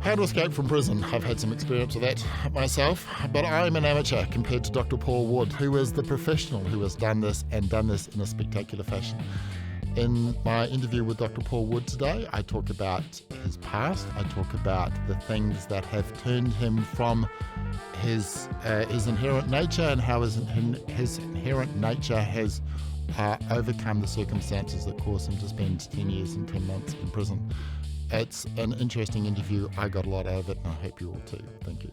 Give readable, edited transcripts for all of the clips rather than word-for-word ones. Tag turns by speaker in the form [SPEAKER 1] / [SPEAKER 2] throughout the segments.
[SPEAKER 1] How to escape from prison. I've had some experience with that myself, but I'm an amateur compared to Dr. Paul Wood, who is the professional who has done this in a spectacular fashion. In my interview with Dr. Paul Wood today, I talk about his past. I talk about the things that have turned him from his inherent nature and how his inherent nature has overcome the circumstances that caused him to spend 10 years and 10 months in prison. It's an interesting interview. I got a lot out of it, and I hope you all too. Thank you.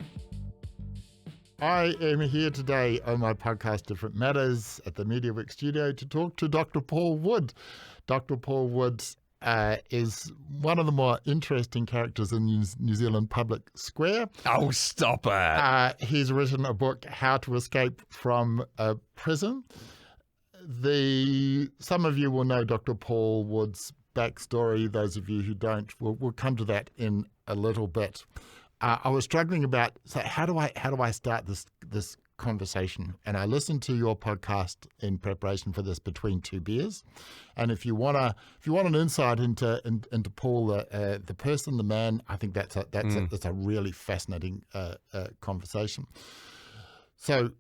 [SPEAKER 1] I am here today on my podcast, Different Matters, at the MediaWorks studio to talk to Dr. Paul Wood. Dr. Paul Wood is one of the more interesting characters in New Zealand public square.
[SPEAKER 2] Oh, stop it.
[SPEAKER 1] He's written a book, How to Escape from Prison. Some of you will know Dr. Paul Wood's backstory. Those of you who don't, we'll come to that in a little bit. I was struggling about, so how do I start this conversation? And I listened to your podcast in preparation for this, Between Two Beers. And if you want an insight into Paul, the person, the man, I think that's a really fascinating conversation. So,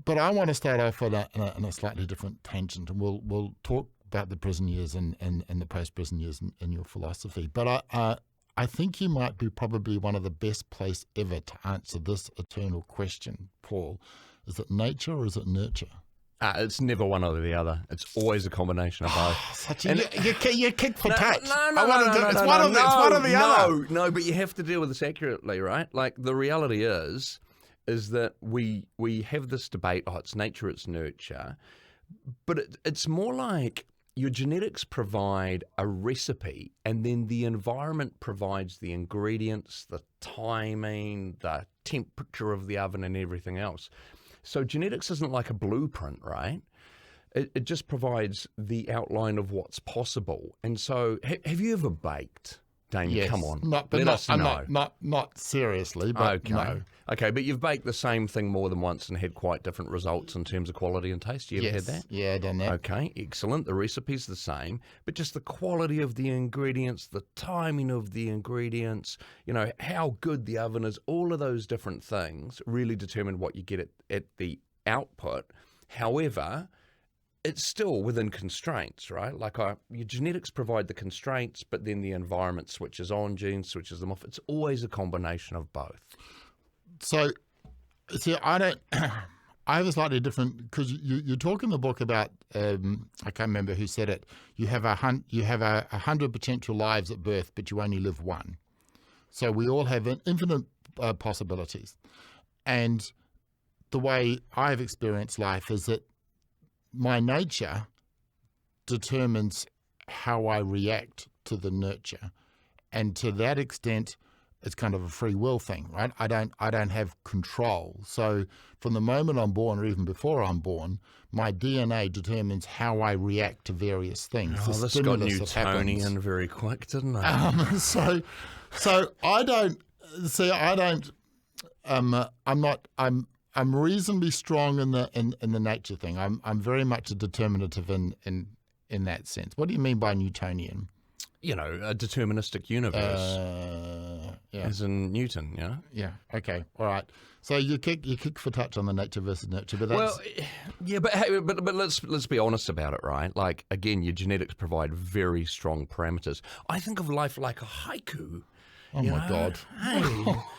[SPEAKER 1] but I want to start off on a slightly different tangent, and we'll talk about the prison years and the post-prison years in your philosophy. But I think you might be probably one of the best placed ever to answer this eternal question, Paul. Is it nature or is it nurture?
[SPEAKER 2] It's never one or the other. It's always a combination of both.
[SPEAKER 1] You kick for touch.
[SPEAKER 2] It's one or the other. No, but you have to deal with this accurately, right? Like, the reality is that we have this debate, it's nature, it's nurture, but it's more like your genetics provide a recipe, and then the environment provides the ingredients, the timing, the temperature of the oven, and everything else. So genetics isn't like a blueprint, right? It just provides the outline of what's possible. And so, have you ever baked, Damien?
[SPEAKER 1] Yes.
[SPEAKER 2] Come on,
[SPEAKER 1] let us know. Not seriously, but
[SPEAKER 2] okay.
[SPEAKER 1] No.
[SPEAKER 2] Okay, but you've baked the same thing more than once and had quite different results in terms of quality and taste. You ever had that?
[SPEAKER 1] Yeah, done that.
[SPEAKER 2] Okay, excellent. The recipe's the same, but just the quality of the ingredients, the timing of the ingredients, how good the oven is, all of those different things really determine what you get at the output. However, it's still within constraints, right? Like your genetics provide the constraints, but then the environment switches on, genes switches them off. It's always a combination of both.
[SPEAKER 1] So, see, I have a slightly different, because you talk in the book about, I can't remember who said it. You have 100 potential lives at birth, but you only live one. So we all have infinite possibilities, and the way I've experienced life is that my nature determines how I react to the nurture, and to that extent, it's kind of a free will thing, right? I don't have control. So from the moment I'm born, or even before I'm born, my DNA determines how I react to various things.
[SPEAKER 2] Oh, this got Newtonian very quick, didn't it?
[SPEAKER 1] So I don't see. I'm reasonably strong in the nature thing. I'm very much a determinative in that sense. What do you mean by Newtonian?
[SPEAKER 2] A deterministic universe. As in Newton, yeah?
[SPEAKER 1] Yeah, okay, all right. So you kick for touch on the nature versus nurture, but that's...
[SPEAKER 2] Well, but let's be honest about it, right? Like, again, your genetics provide very strong parameters. I think of life like a haiku.
[SPEAKER 1] Oh, my God.
[SPEAKER 2] Hey.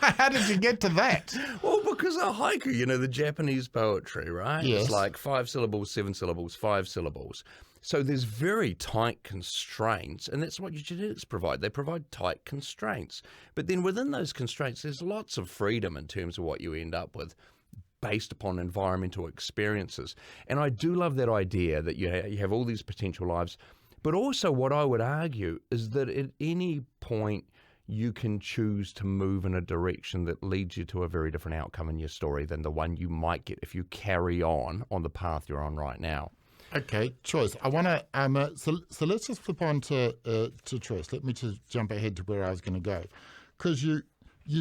[SPEAKER 1] How did you get to that?
[SPEAKER 2] Well, because a haiku, the Japanese poetry, right?
[SPEAKER 1] Yes.
[SPEAKER 2] It's like 5 syllables, 7 syllables, 5 syllables. So there's very tight constraints, and that's what your genetics provide. They provide tight constraints. But then within those constraints, there's lots of freedom in terms of what you end up with based upon environmental experiences. And I do love that idea that you have all these potential lives. But also what I would argue is that at any point, you can choose to move in a direction that leads you to a very different outcome in your story than the one you might get if you carry on the path you're on right now.
[SPEAKER 1] Okay, choice. I want to so let's just flip on to choice. Let me just jump ahead to where I was going to go, because you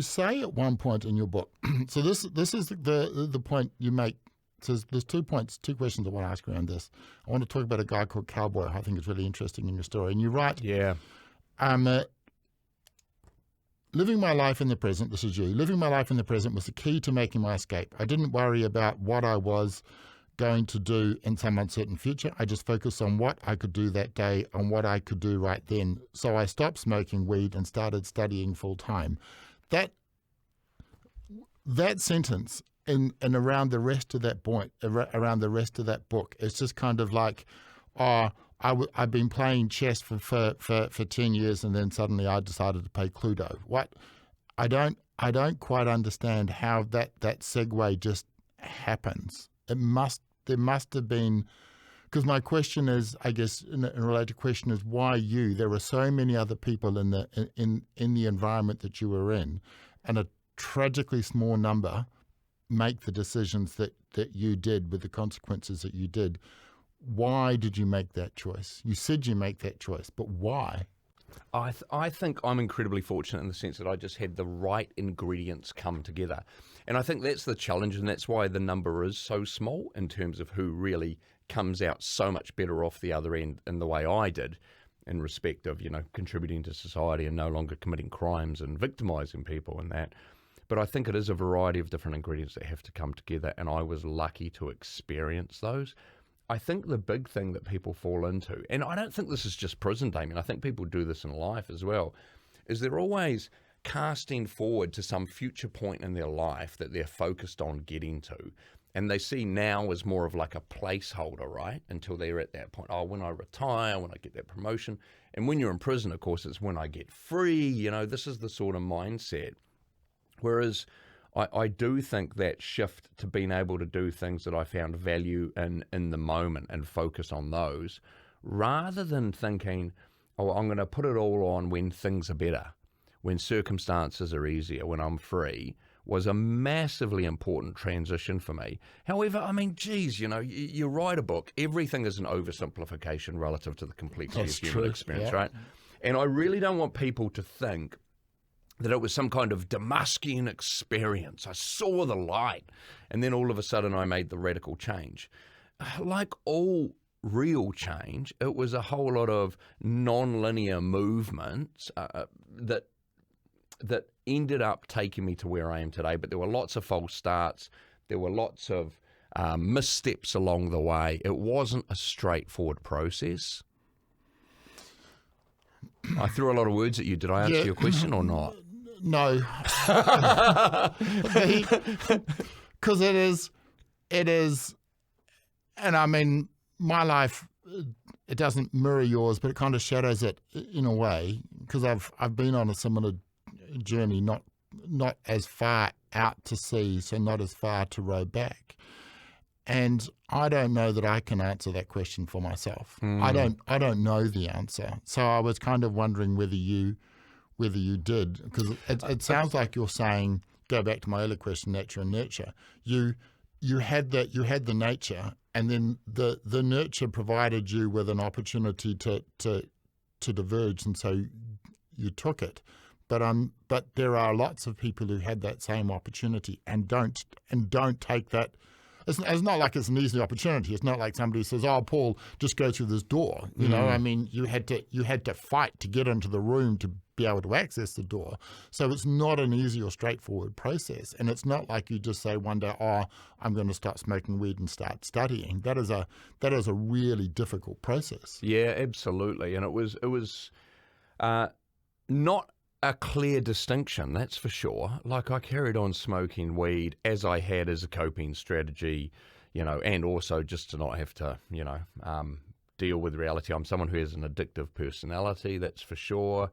[SPEAKER 1] say at one point in your book. So this is the point you make. So there's 2 questions I want to ask around this. I want to talk about a guy called Cowboy. I think it's really interesting in your story, and you write, living my life in the present, this is you, living my life in the present was the key to making my escape. I didn't worry about what I was going to do in some uncertain future. I just focused on what I could do that day, on what I could do right then. So I stopped smoking weed and started studying full time. That sentence and around the rest of that point, around the rest of that book, it's just kind of like, I've been playing chess for 10 years and then suddenly I decided to play Cluedo. What? I don't quite understand how that segue just happens. There must have been, because my question is, I guess, a related question is, why you? There were so many other people in the environment that you were in, and a tragically small number make the decisions that you did with the consequences that you did. Why did you make that choice? You said you make that choice, but why?
[SPEAKER 2] I think I'm incredibly fortunate in the sense that I just had the right ingredients come together. And I think that's the challenge, and that's why the number is so small in terms of who really comes out so much better off the other end in the way I did, in respect of, contributing to society and no longer committing crimes and victimising people and that. But I think it is a variety of different ingredients that have to come together, and I was lucky to experience those. I think the big thing that people fall into, and I don't think this is just prison, Damien, I think people do this in life as well, is they're always casting forward to some future point in their life that they're focused on getting to. And they see now as more of like a placeholder, right? Until they're at that point. Oh, when I retire, when I get that promotion. And when you're in prison, of course, it's when I get free. This is the sort of mindset. Whereas I do think that shift to being able to do things that I found value in the moment and focus on those, rather than thinking, oh, I'm going to put it all on when things are better, when circumstances are easier, when I'm free, was a massively important transition for me. However, I mean, geez, you write a book, everything is an oversimplification relative to the complexity of human experience, right? And I really don't want people to think that it was some kind of Damascene experience. I saw the light, and then all of a sudden I made the radical change. Like all real change, it was a whole lot of non-linear movements that ended up taking me to where I am today. But there were lots of false starts. There were lots of missteps along the way. It wasn't a straightforward process. I threw a lot of words at you. Did I answer your question or not?
[SPEAKER 1] No. Because it is, and I mean, my life, it doesn't mirror yours, but it kind of shadows it in a way, because I've been on a similar journey, not as far out to sea, so not as far to row back. And I don't know that I can answer that question for myself. I don't know the answer. So I was kind of wondering whether you did, because it sounds like you're saying, go back to my earlier question, nature and nurture. You had the nature, and then the nurture provided you with an opportunity to diverge, and so you took it. But there are lots of people who had that same opportunity and don't take that. It's not like it's an easy opportunity. It's not like somebody says, "Oh, Paul, just go through this door." I mean, you had to fight to get into the room to be able to access the door. So it's not an easy or straightforward process. And it's not like you just say one day, "Oh, I'm going to start smoking weed and start studying." That is a really difficult process.
[SPEAKER 2] Yeah, absolutely. And it was not a clear distinction, that's for sure. Like, I carried on smoking weed as I had as a coping strategy, and also just to not have to, deal with reality. I'm someone who has an addictive personality, that's for sure.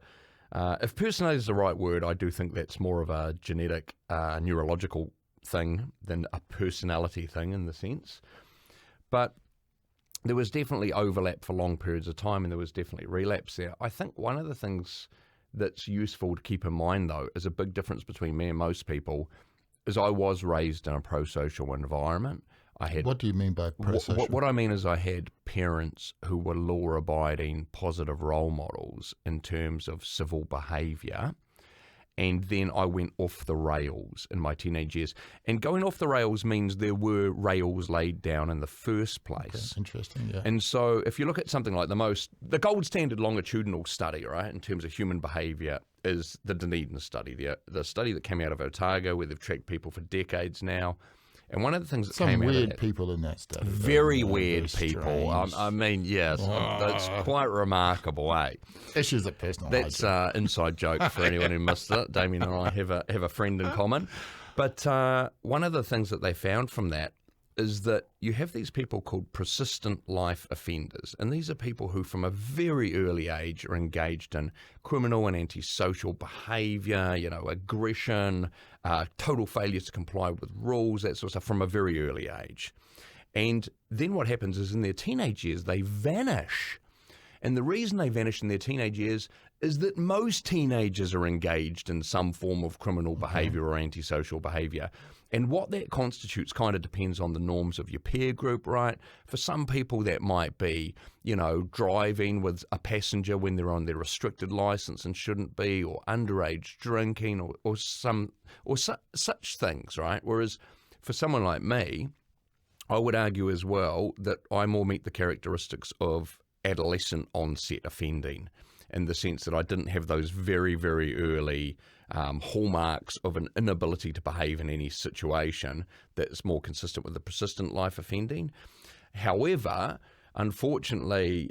[SPEAKER 2] If personality is the right word, I do think that's more of a genetic, neurological thing than a personality thing in the sense. But there was definitely overlap for long periods of time, and there was definitely relapse there. I think one of the things that's useful to keep in mind, though, is a big difference between me and most people, is I was raised in a pro-social environment.
[SPEAKER 1] What do you mean by pro-social?
[SPEAKER 2] What I mean is I had parents who were law-abiding, positive role models in terms of civil behaviour. And then I went off the rails in my teenage years. And going off the rails means there were rails laid down in the first place.
[SPEAKER 1] Okay, interesting, yeah.
[SPEAKER 2] And so if you look at something like the gold standard longitudinal study, right, in terms of human behaviour is the Dunedin study, the study that came out of Otago, where they've tracked people for decades now. And one of the things that came out of that...
[SPEAKER 1] Some weird people in that study.
[SPEAKER 2] Very weird people. I mean, yes, that's
[SPEAKER 1] Oh.
[SPEAKER 2] quite remarkable, eh?
[SPEAKER 1] Issues of personal
[SPEAKER 2] That's
[SPEAKER 1] hygiene.
[SPEAKER 2] inside joke for anyone who missed it. Damien and I have a friend in common. But one of the things that they found from that is that you have these people called persistent life offenders. And these are people who from a very early age are engaged in criminal and antisocial behaviour, aggression, total failures to comply with rules, that sort of stuff from a very early age. And then what happens is in their teenage years, they vanish. And the reason they vanish in their teenage years is that most teenagers are engaged in some form of criminal behaviour or antisocial behaviour. And what that constitutes kind of depends on the norms of your peer group, right? For some people that might be, driving with a passenger when they're on their restricted licence and shouldn't be, or underage drinking or such things, right? Whereas for someone like me, I would argue as well that I more meet the characteristics of adolescent onset offending, in the sense that I didn't have those very, very early hallmarks of an inability to behave in any situation that's more consistent with the persistent life offending. However, unfortunately,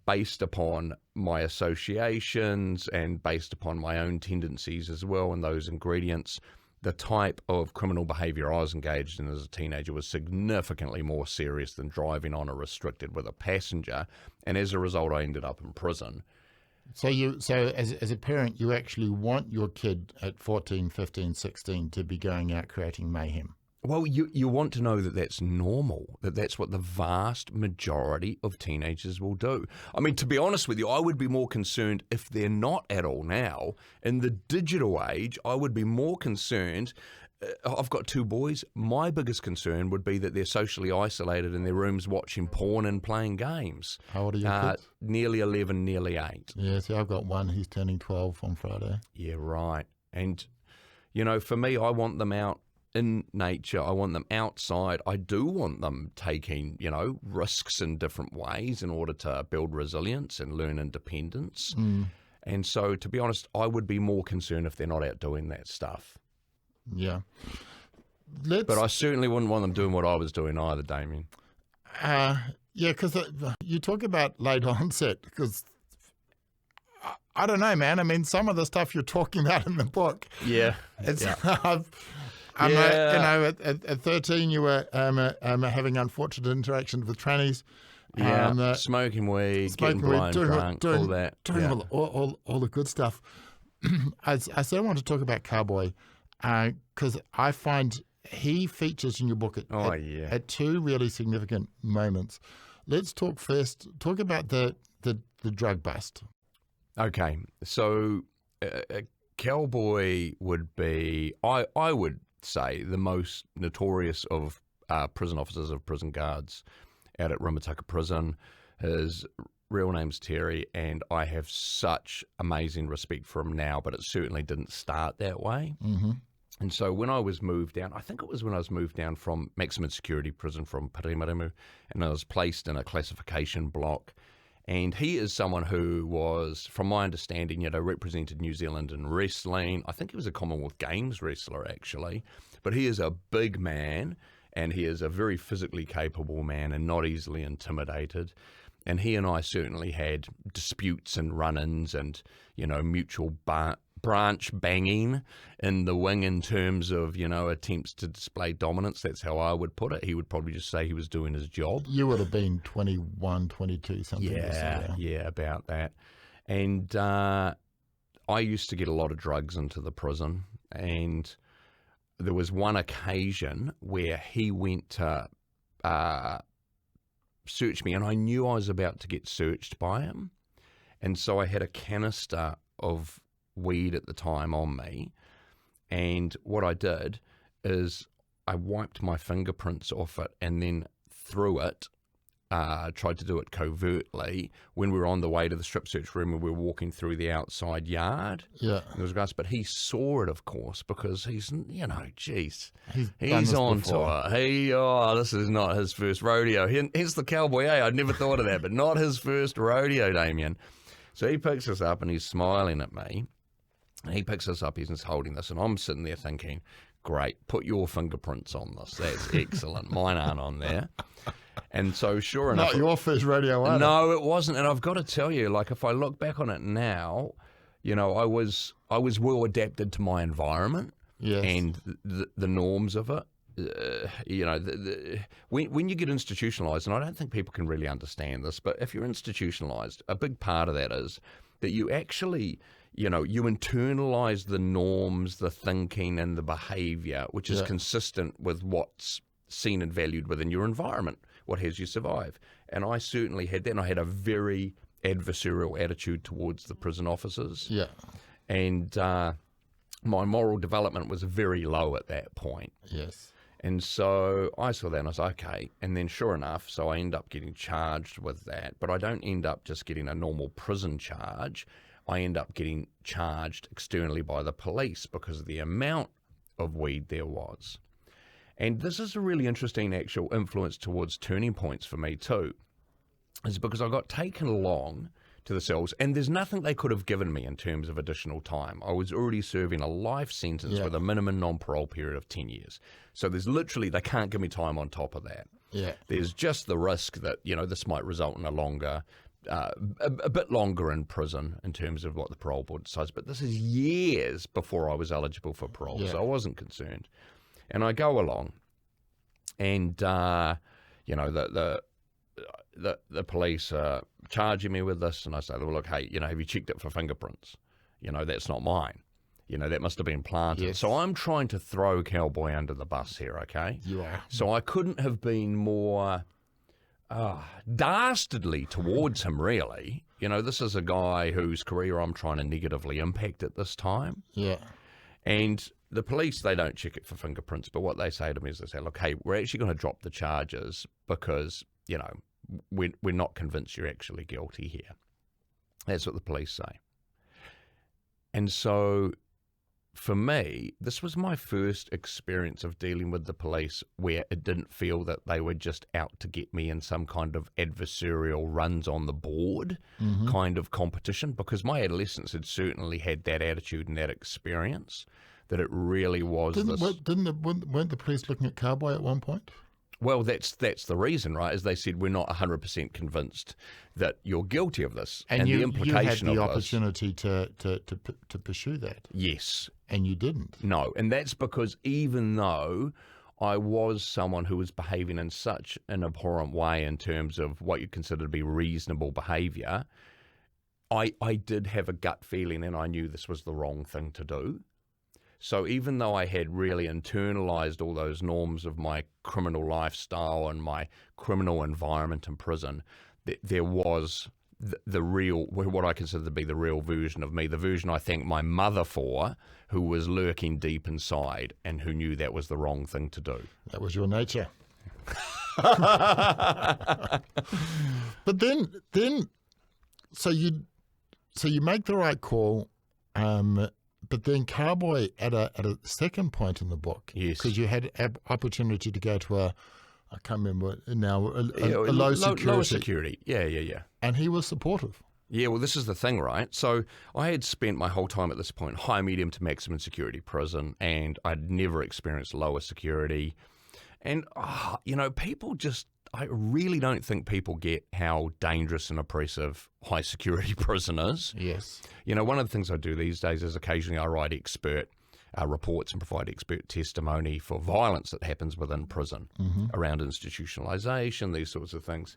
[SPEAKER 2] based upon my associations and based upon my own tendencies as well and those ingredients, the type of criminal behaviour I was engaged in as a teenager was significantly more serious than driving on a restricted with a passenger, and as a result I ended up in prison.
[SPEAKER 1] So as a parent, you actually want your kid at 14, 15, 16 to be going out creating mayhem.
[SPEAKER 2] Well, you want to know that that's normal, that that's what the vast majority of teenagers will do. I mean, to be honest with you, I would be more concerned if they're not at all now. In the digital age, I would be more concerned. I've got two boys. My biggest concern would be that they're socially isolated in their rooms watching porn and playing games.
[SPEAKER 1] How old are your kids?
[SPEAKER 2] Nearly 11, nearly 8.
[SPEAKER 1] Yeah, see, I've got one. He's turning 12 on Friday.
[SPEAKER 2] Yeah, right. And, for me, I want them out in nature. I want them outside. I do want them taking, risks in different ways in order to build resilience and learn independence. And so, to be honest, I would be more concerned if they're not out doing that stuff.
[SPEAKER 1] Yeah.
[SPEAKER 2] But I certainly wouldn't want them doing what I was doing either, Damien.
[SPEAKER 1] Yeah, because you talk about late onset, because I don't know, man. I mean, some of the stuff you're talking about in the book.
[SPEAKER 2] Yeah.
[SPEAKER 1] It's,
[SPEAKER 2] yeah.
[SPEAKER 1] At 13, you were having unfortunate interactions with trannies.
[SPEAKER 2] Yeah, smoking weed, getting blind, drunk, all that.
[SPEAKER 1] Doing all the good stuff. I still want to talk about Cowboy, because I find he features in your book at two really significant moments. Let's talk about the drug bust.
[SPEAKER 2] Okay, so Cowboy would be, I would say, the most notorious of prison officers, of prison guards out at Rimutaka Prison. His real name's Terry, and I have such amazing respect for him now, but it certainly didn't start that way.
[SPEAKER 1] Mm-hmm.
[SPEAKER 2] And so when I was moved down, I think it was when I was moved down from maximum security prison from Paremoremo, and I was placed in a classification block. And he is someone who was, from my understanding, represented New Zealand in wrestling. I think he was a Commonwealth Games wrestler, actually. But he is a big man, and he is a very physically capable man and not easily intimidated. And he and I certainly had disputes and run-ins and, mutual branch banging in the wing in terms of, attempts to display dominance. That's how I would put it. He would probably just say he was doing his job.
[SPEAKER 1] You would have been 21, 22, something.
[SPEAKER 2] Yeah, about that. And I used to get a lot of drugs into the prison, and there was one occasion where he went to search me, and I knew I was about to get searched by him. And so I had a canister of weed at the time on me, and what I did is I wiped my fingerprints off it and then threw it tried to do it covertly when we were on the way to the strip search room and we were walking through the outside yard.
[SPEAKER 1] Yeah.
[SPEAKER 2] There was grass, but he saw it, of course, because he's, geez,
[SPEAKER 1] He's
[SPEAKER 2] on
[SPEAKER 1] before.
[SPEAKER 2] tour. This is not his first rodeo. Hence the Cowboy, I'd never thought of that, but not his first rodeo, Damien. So he picks us up and he's smiling at me. And he picks us up, he's just holding this, and I'm sitting there thinking, great, put your fingerprints on this. That's excellent. Mine aren't on there. And so sure enough...
[SPEAKER 1] Not your first rodeo either.
[SPEAKER 2] No, it wasn't. And I've got to tell you, like, if I look back on it now, I was well adapted to my environment.
[SPEAKER 1] Yes.
[SPEAKER 2] And the norms of it. When you get institutionalized, and I don't think people can really understand this, but if you're institutionalized, a big part of that is that you actually, you internalize the norms, the thinking, and the behavior, which is consistent with what's seen and valued within your environment, what has you survive. And I certainly had that, and I had a very adversarial attitude towards the prison officers.
[SPEAKER 1] Yeah.
[SPEAKER 2] And my moral development was very low at that point.
[SPEAKER 1] Yes.
[SPEAKER 2] And so I saw that and I was like, okay. And then sure enough, so I end up getting charged with that. But I don't end up just getting a normal prison charge. I end up getting charged externally by the police because of the amount of weed there was. And this is a really interesting actual influence towards turning points for me too, is because I got taken along to the cells, and there's nothing they could have given me in terms of additional time. I was already serving a life sentence with a minimum non-parole period of 10 years. So there's literally, they can't give me time on top of that.
[SPEAKER 1] Yeah.
[SPEAKER 2] There's just the risk that, this might result in a longer, a bit longer in prison in terms of what the parole board decides. But this is years before I was eligible for parole, so I wasn't concerned. And I go along, and, the police are charging me with this, and I say, well, look, hey, have you checked it for fingerprints? That's not mine. That must have been planted.
[SPEAKER 1] Yes.
[SPEAKER 2] So I'm trying to throw Cowboy under the bus here, okay?
[SPEAKER 1] You are.
[SPEAKER 2] So I couldn't have been more dastardly towards him, really. This is a guy whose career I'm trying to negatively impact at this time.
[SPEAKER 1] Yeah.
[SPEAKER 2] And the police, they don't check it for fingerprints, but what they say to me is they say, look, hey, we're actually going to drop the charges because, we're not convinced you're actually guilty here. That's what the police say. And so for me, this was my first experience of dealing with the police where it didn't feel that they were just out to get me in some kind of adversarial runs on the board kind of competition, because my adolescence had certainly had that attitude and that experience, that it really was
[SPEAKER 1] weren't the police looking at Cowboy at one point?
[SPEAKER 2] Well, that's the reason, right? As they said, we're not 100% convinced that you're guilty of this, and the implication
[SPEAKER 1] you had the
[SPEAKER 2] of
[SPEAKER 1] opportunity to pursue that.
[SPEAKER 2] Yes,
[SPEAKER 1] and you didn't.
[SPEAKER 2] No, and that's because even though I was someone who was behaving in such an abhorrent way in terms of what you consider to be reasonable behaviour, I did have a gut feeling, and I knew this was the wrong thing to do. So even though I had really internalized all those norms of my criminal lifestyle and my criminal environment in prison, there was the real, what I consider to be the real version of me, the version I thank my mother for, who was lurking deep inside and who knew that was the wrong thing to do.
[SPEAKER 1] That was your nature. But then, so you make the right call. But then Cowboy, at a second point in the book,
[SPEAKER 2] yes,
[SPEAKER 1] because you had opportunity to go to I can't remember now, a low security.
[SPEAKER 2] Lower security, yeah.
[SPEAKER 1] And he was supportive.
[SPEAKER 2] Yeah, well, this is the thing, right? So I had spent my whole time at this point high, medium to maximum security prison, and I'd never experienced lower security. And, people just, I really don't think people get how dangerous and oppressive high security prison is.
[SPEAKER 1] Yes.
[SPEAKER 2] One of the things I do these days is occasionally I write expert reports and provide expert testimony for violence that happens within prison around institutionalization, these sorts of things.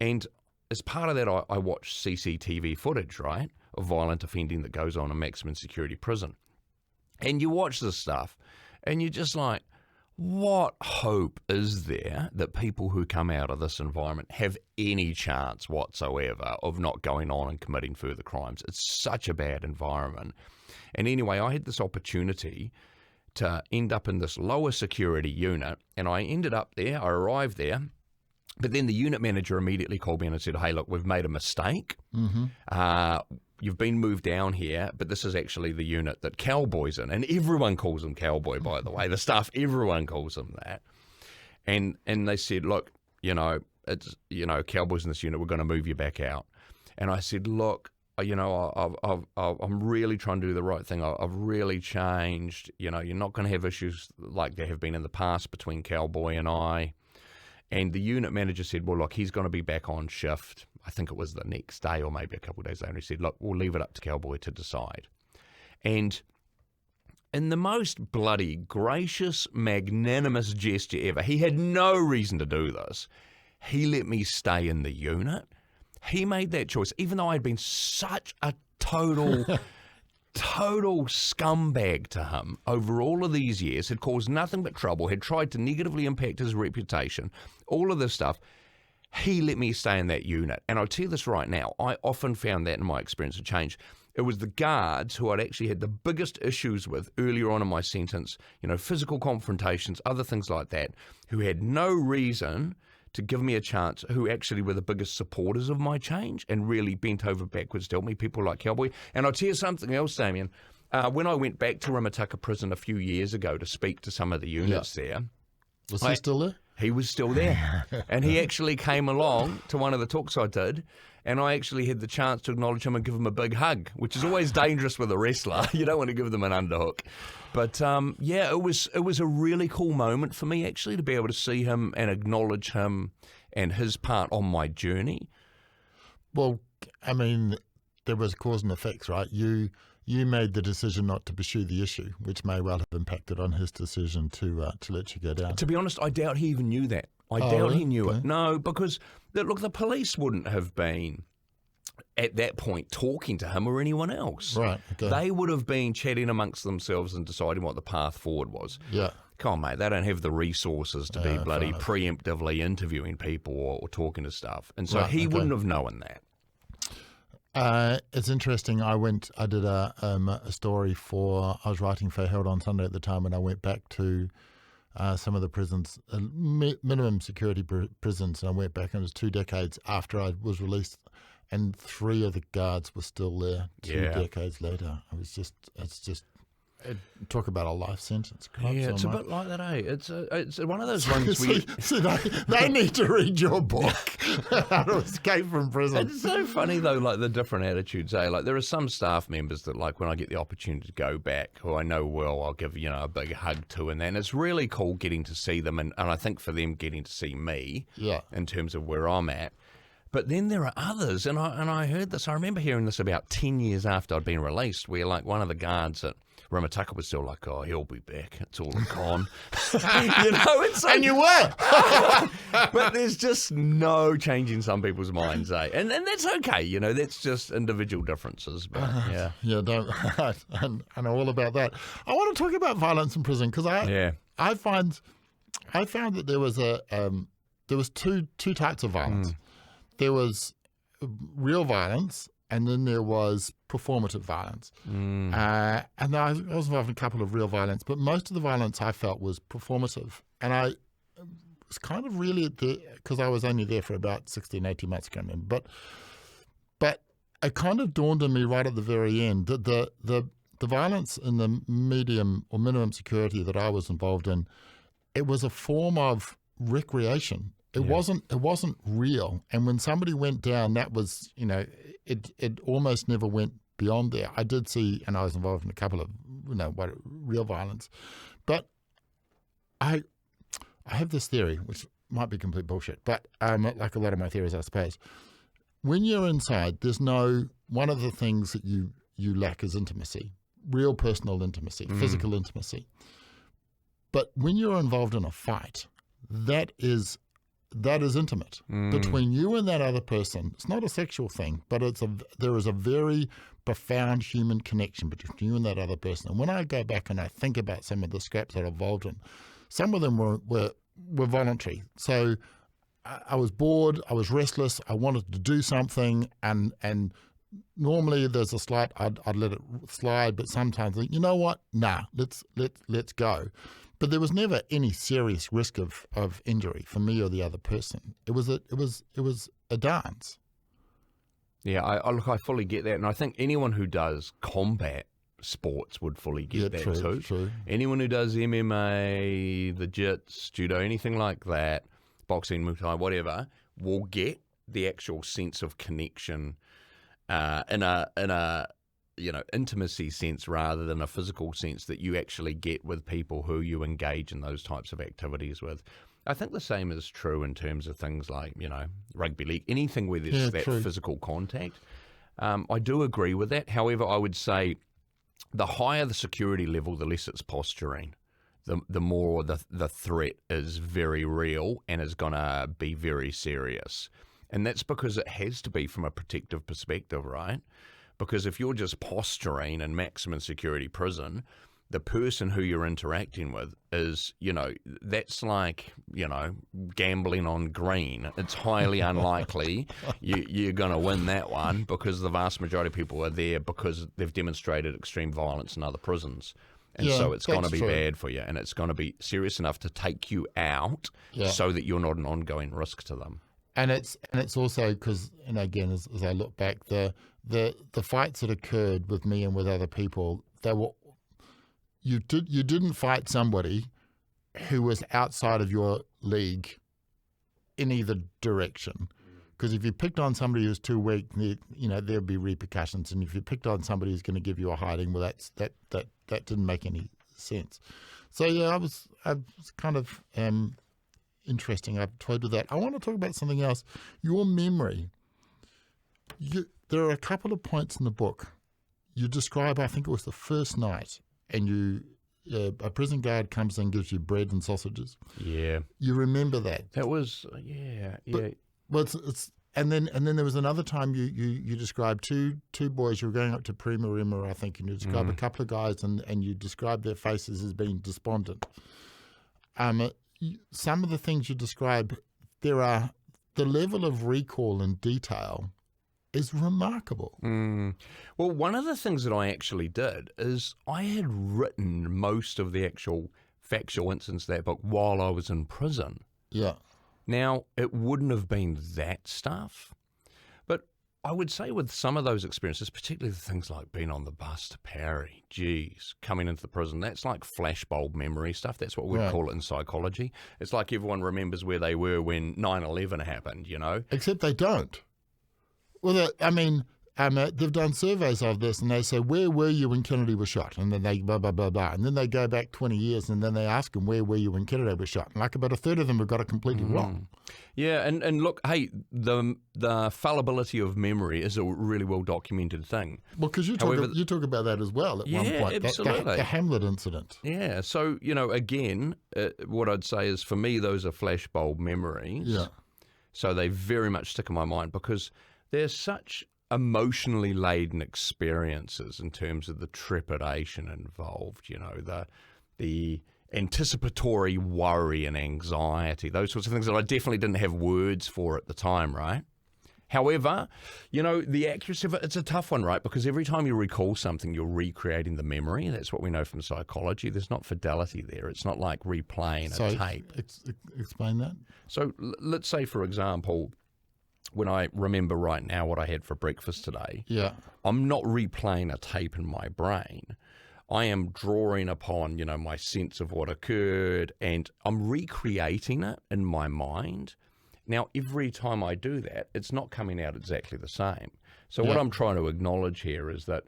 [SPEAKER 2] And as part of that, I watch CCTV footage, right, of violent offending that goes on in maximum security prison. And you watch this stuff and you're just like, what hope is there that people who come out of this environment have any chance whatsoever of not going on and committing further crimes? It's such a bad environment. And anyway, I had this opportunity to end up in this lower security unit, and I ended up there. I arrived there. But then the unit manager immediately called me in and said, hey, look, we've made a mistake. You've been moved down here, but this is actually the unit that Cowboy's in. And everyone calls him Cowboy, by the way. The staff, everyone calls him that. And they said, look, it's, Cowboy's in this unit, we're going to move you back out. And I said, look, I'm really trying to do the right thing. I've really changed. You're not going to have issues like there have been in the past between Cowboy and I. And the unit manager said, well, look, he's going to be back on shift. I think it was the next day or maybe a couple of days later. And he said, look, we'll leave it up to Cowboy to decide. And in the most bloody gracious, magnanimous gesture ever, he had no reason to do this. He let me stay in the unit. He made that choice, even though I'd been such a total scumbag to him over all of these years, had caused nothing but trouble, had tried to negatively impact his reputation, all of this stuff. He let me stay in that unit. And I'll tell you this right now, I often found that in my experience of change. It was the guards who I'd actually had the biggest issues with earlier on in my sentence, physical confrontations, other things like that, who had no reason to give me a chance, who actually were the biggest supporters of my change and really bent over backwards to help me, people like Cowboy. And I'll tell you something else, Damien. When I went back to Rimutaka Prison a few years ago to speak to some of the units there.
[SPEAKER 1] Was he still there?
[SPEAKER 2] He was still there. And he actually came along to one of the talks I did, and I actually had the chance to acknowledge him and give him a big hug, which is always dangerous with a wrestler. You don't want to give them an underhook. But, it was a really cool moment for me, actually, to be able to see him and acknowledge him and his part on my journey.
[SPEAKER 1] Well, I mean, there was cause and effects, right? You made the decision not to pursue the issue, which may well have impacted on his decision to let you go down.
[SPEAKER 2] To be honest, I doubt he even knew that. I doubt he knew
[SPEAKER 1] okay.
[SPEAKER 2] it. No, because, look, the police wouldn't have been at that point talking to him or anyone else.
[SPEAKER 1] Right. Okay.
[SPEAKER 2] They would have been chatting amongst themselves and deciding what the path forward was.
[SPEAKER 1] Yeah.
[SPEAKER 2] Come on, mate, they don't have the resources to be bloody preemptively interviewing people or talking to stuff. And so he wouldn't have known that.
[SPEAKER 1] It's interesting. I did a story I was writing for Herald on Sunday at the time, and I went back to some of the prisons, minimum security prisons, and I went back, and it was 2 decades after I was released, and 3 of the guards were still there 2 decades later. Talk about a life sentence.
[SPEAKER 2] It's a bit like that, eh? It's one of those ones where
[SPEAKER 1] they need to read your book, How to Escape from Prison.
[SPEAKER 2] It's so funny, though, like the different attitudes, eh? Like there are some staff members that, like, when I get the opportunity to go back, who I know well, I'll give, a big hug to, and it's really cool getting to see them, and I think for them getting to see me in terms of where I'm at. But then there are others, and I heard this, I remember hearing this about 10 years after I'd been released, where like one of the guards at Rimutaka was still like, oh, he'll be back. It's all a con. It's like,
[SPEAKER 1] and you were.
[SPEAKER 2] But there's just no changing some people's minds, eh? And that's okay, that's just individual differences. But yeah.
[SPEAKER 1] I know all about that. I want to talk about violence in prison because I found that there was two types of violence. There was real violence, and then there was performative violence. And I was involved in a couple of real violence, but most of the violence I felt was performative. And I was kind of really there, because I was only there for about 16, 18 months, I can't remember. But it kind of dawned on me right at the very end that the violence in the medium or minimum security that I was involved in, it was a form of recreation. It wasn't real. And when somebody went down, that was, it almost never went beyond there. I did see, and I was involved in a couple of, real violence. But I have this theory, which might be complete bullshit, but like a lot of my theories, I suppose. When you're inside, one of the things that you lack is intimacy, real personal intimacy, physical intimacy. But when you're involved in a fight, that is intimate between you and that other person. It's not a sexual thing, but there is a very profound human connection between you and that other person. And when I go back and I think about some of the scraps that I involved in, some of them were voluntary. So I was bored, I was restless, I wanted to do something, and normally there's a slight I'd let it slide, but sometimes you know what? Nah, let's go. But there was never any serious risk of injury for me or the other person. It was a dance.
[SPEAKER 2] Yeah, I fully get that, and I think anyone who does combat sports would fully get that too.
[SPEAKER 1] True.
[SPEAKER 2] Anyone who does MMA, the jits, judo, anything like that, boxing, Muay Thai, whatever, will get the actual sense of connection in a intimacy sense rather than a physical sense that you actually get with people who you engage in those types of activities with. I think the same is true in terms of things like, rugby league, anything where there's physical contact. I do agree with that. However, I would say the higher the security level, the less it's posturing. The more the threat is very real and is going to be very serious. And that's because it has to be from a protective perspective, right? Because if you're just posturing in maximum security prison, the person who you're interacting with is, that's like, gambling on green. It's highly unlikely you're going to win that one because the vast majority of people are there because they've demonstrated extreme violence in other prisons. And so it's going to be bad for you, and it's going to be serious enough to take you out so that you're not an ongoing risk to them.
[SPEAKER 1] And it's also because, again, as I look back, the fights that occurred with me and with other people, they were you didn't fight somebody who was outside of your league in either direction. Because if you picked on somebody who's too weak, there'd be repercussions. And if you picked on somebody who's going to give you a hiding, well, that didn't make any sense. So yeah, I was kind of interesting. I've toyed with that. I want to talk about something else. Your memory. There are a couple of points in the book. You describe, I think it was the first night, and a prison guard comes in and gives you bread and sausages.
[SPEAKER 2] Yeah.
[SPEAKER 1] You remember that?
[SPEAKER 2] That was yeah.
[SPEAKER 1] Well, and then there was another time you described two boys. You were going up to Paremoremo, I think, and you described a couple of guys, and you described their faces as being despondent. Some of the things you describe, the level of recall and detail is remarkable.
[SPEAKER 2] Well, one of the things that I actually did is I had written most of the actual factual incidents of that book while I was in prison.
[SPEAKER 1] Yeah.
[SPEAKER 2] Now, it wouldn't have been that stuff, but I would say with some of those experiences, particularly the things like being on the bus to Parry, coming into the prison, that's like flashbulb memory stuff. That's what we'd call it in psychology. It's like everyone remembers where they were when 9/11 happened,
[SPEAKER 1] Except they don't. Well, they've done surveys of this, and they say, where were you when Kennedy was shot? And then they blah, blah, blah, blah. And then they go back 20 years, and then they ask them, where were you when Kennedy was shot? And like about a third of them have got it completely wrong.
[SPEAKER 2] Yeah, and look, hey, the fallibility of memory is a really well-documented thing.
[SPEAKER 1] Well, because you talk about that as well at one point,
[SPEAKER 2] absolutely.
[SPEAKER 1] The Hamlet incident.
[SPEAKER 2] Yeah, so, again, what I'd say is for me, those are flashbulb memories.
[SPEAKER 1] Yeah. So
[SPEAKER 2] they very much stick in my mind because they're such emotionally laden experiences in terms of the trepidation involved, the anticipatory worry and anxiety, those sorts of things that I definitely didn't have words for at the time, right? However, the accuracy of it, it's a tough one, right? Because every time you recall something, you're recreating the memory. That's what we know from psychology. There's not fidelity there. It's not like replaying a tape.
[SPEAKER 1] Explain that.
[SPEAKER 2] So let's say, for example, when I remember right now what I had for breakfast today, I'm not replaying a tape in my brain. I am drawing upon, my sense of what occurred, and I'm recreating it in my mind. Now, every time I do that, it's not coming out exactly the same. So what I'm trying to acknowledge here is that,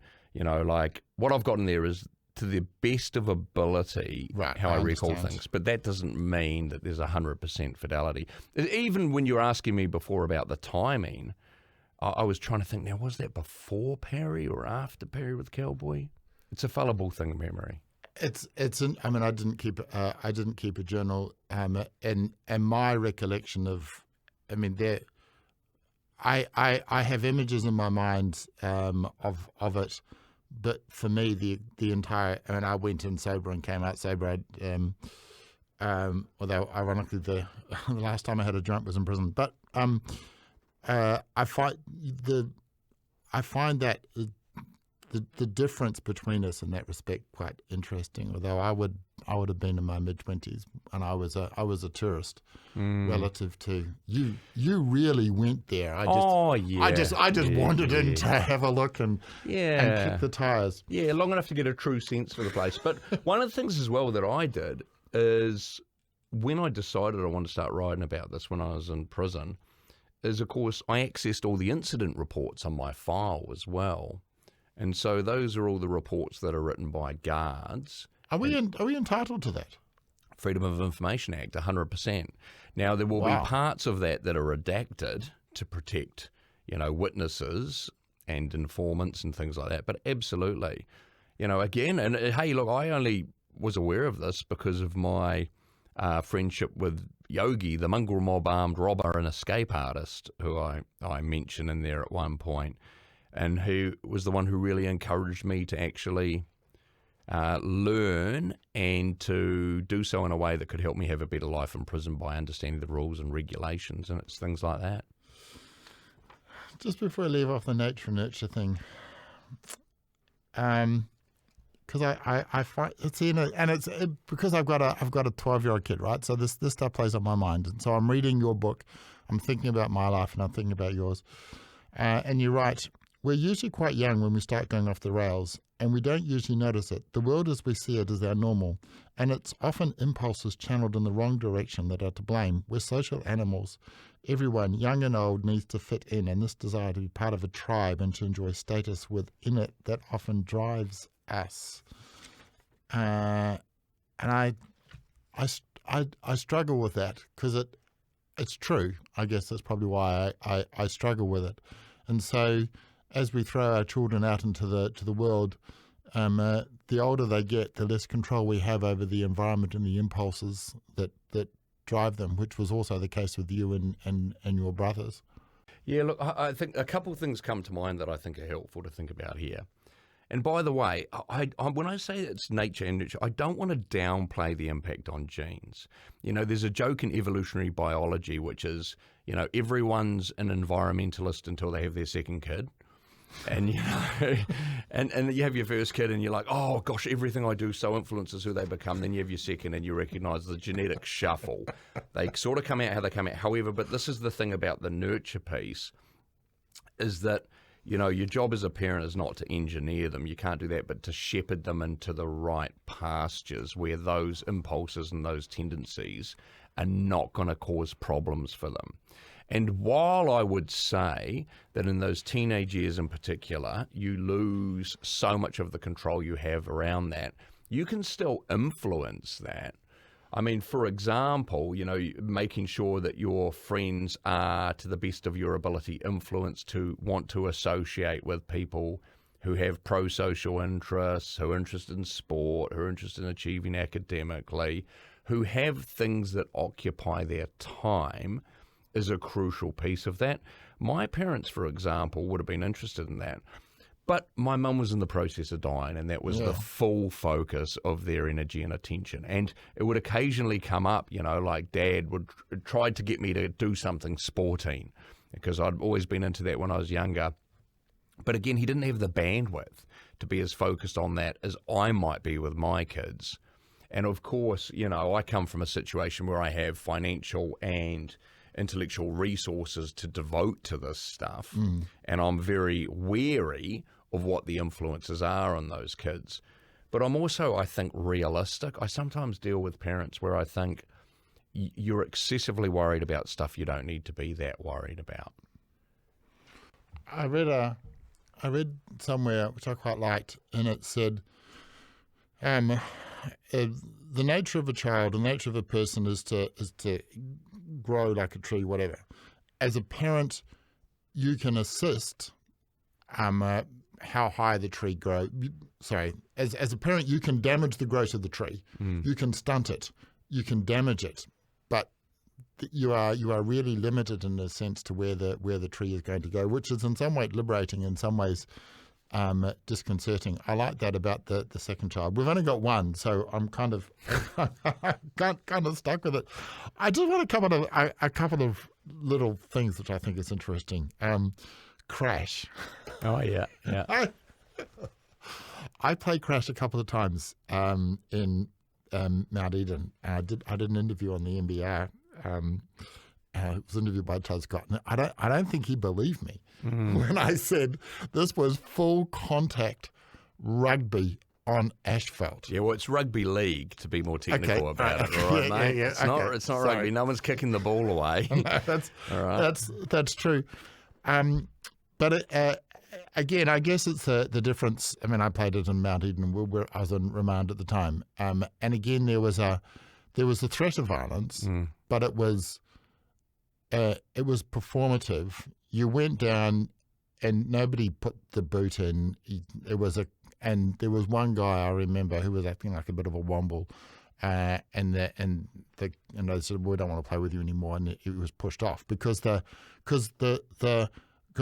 [SPEAKER 2] what I've got in there is to the best of ability how I recall things. But that doesn't mean that there's 100% fidelity. Even when you were asking me before about the timing, I was trying to think, now, was that before Parry or after Parry with Cowboy? It's a fallible thing, memory.
[SPEAKER 1] I didn't keep a journal, and my recollection of, I have images in my mind of it. But for me, the entire, I went in sober and came out sober. Although ironically, the last time I had a drunk was in prison. But I find that the difference between us in that respect quite interesting. Although I would have been in my mid-20s and I was a tourist relative to you. You really went there. I just wandered in to have a look and kick the tires.
[SPEAKER 2] Yeah, long enough to get a true sense for the place. But one of the things as well that I did is when I decided I wanted to start writing about this when I was in prison, is of course I accessed all the incident reports on my file as well. And so those are all the reports that are written by guards.
[SPEAKER 1] Are we entitled to that?
[SPEAKER 2] Freedom of Information Act, 100%. Now, there will be parts of that are redacted to protect, witnesses and informants and things like that. But absolutely, again, and hey, look, I only was aware of this because of my friendship with Yogi, the mongrel mob armed robber and escape artist, who I mentioned in there at one point, and who was the one who really encouraged me to actually learn and to do so in a way that could help me have a better life in prison by understanding the rules and regulations, and it's things like that.
[SPEAKER 1] Just before I leave off the nature and nurture thing, because I find it's because I've got a 12-year-old kid, right? So this stuff plays on my mind, and so I'm reading your book, I'm thinking about my life, and I'm thinking about yours, and you're right. We're usually quite young when we start going off the rails, and we don't usually notice it. The world as we see it is our normal, and it's often impulses channeled in the wrong direction that are to blame. We're social animals. Everyone, young and old, needs to fit in, and this desire to be part of a tribe and to enjoy status within it that often drives us. And I struggle with that because it's true. I guess that's probably why I struggle with it. And so, as we throw our children out into the world, the older they get, the less control we have over the environment and the impulses that drive them, which was also the case with you and your brothers.
[SPEAKER 2] Yeah, look, I think a couple of things come to mind that I think are helpful to think about here. And by the way, when I say it's nature and nurture, I don't want to downplay the impact on genes. There's a joke in evolutionary biology, which is, everyone's an environmentalist until they have their second kid. And and you have your first kid and you're like, oh gosh, everything I do so influences who they become. Then you have your second and you recognize the genetic shuffle. They sort of come out how they come out. However, but this is the thing about the nurture piece, is that your job as a parent is not to engineer them. You can't do that, but to shepherd them into the right pastures where those impulses and those tendencies are not going to cause problems for them. And while I would say that in those teenage years in particular, you lose so much of the control you have around that, you can still influence that. I mean, for example, making sure that your friends are, to the best of your ability, influenced to want to associate with people who have pro-social interests, who are interested in sport, who are interested in achieving academically, who have things that occupy their time, is a crucial piece of that. My parents, for example, would have been interested in that. But my mum was in the process of dying, and that was the full focus of their energy and attention. And it would occasionally come up, like Dad would try to get me to do something sporting, because I'd always been into that when I was younger. But again, he didn't have the bandwidth to be as focused on that as I might be with my kids. And of course, I come from a situation where I have financial and intellectual resources to devote to this stuff. And I'm very wary of what the influences are on those kids. But I'm also, I think, realistic. I sometimes deal with parents where I think you're excessively worried about stuff you don't need to be that worried about.
[SPEAKER 1] I read somewhere, which I quite liked, and it said, the nature of a child, the nature of a person is to grow like a tree, whatever. As a parent, you can assist how high the tree grows. As a parent, you can damage the growth of the tree. You can stunt it. You can damage it. But you are really limited in a sense to where the tree is going to go, which is in some way liberating, in some ways disconcerting. I like that about the second child. We've only got one, so I'm kind of stuck with it. I just want a couple of little things which I think is interesting. Crash.
[SPEAKER 2] Oh yeah.
[SPEAKER 1] I played Crash a couple of times in Mount Eden. I did an interview on the NBR. It was interviewed by Todd Scott. And I don't think he believed me when I said this was full contact rugby on asphalt.
[SPEAKER 2] Yeah, well, it's rugby league, to be more technical about it, all right, mate?
[SPEAKER 1] Yeah,
[SPEAKER 2] it's not rugby. No one's kicking the ball away.
[SPEAKER 1] No,
[SPEAKER 2] all right.
[SPEAKER 1] That's true. But again, I guess it's the difference. I mean, I played it in Mount Eden, where I was in remand at the time. And again, there was a threat of violence, but it was performative. You went down, and nobody put the boot in. And there was one guy I remember who was acting like a bit of a womble, and they said, "We don't want to play with you anymore," and it was pushed off because I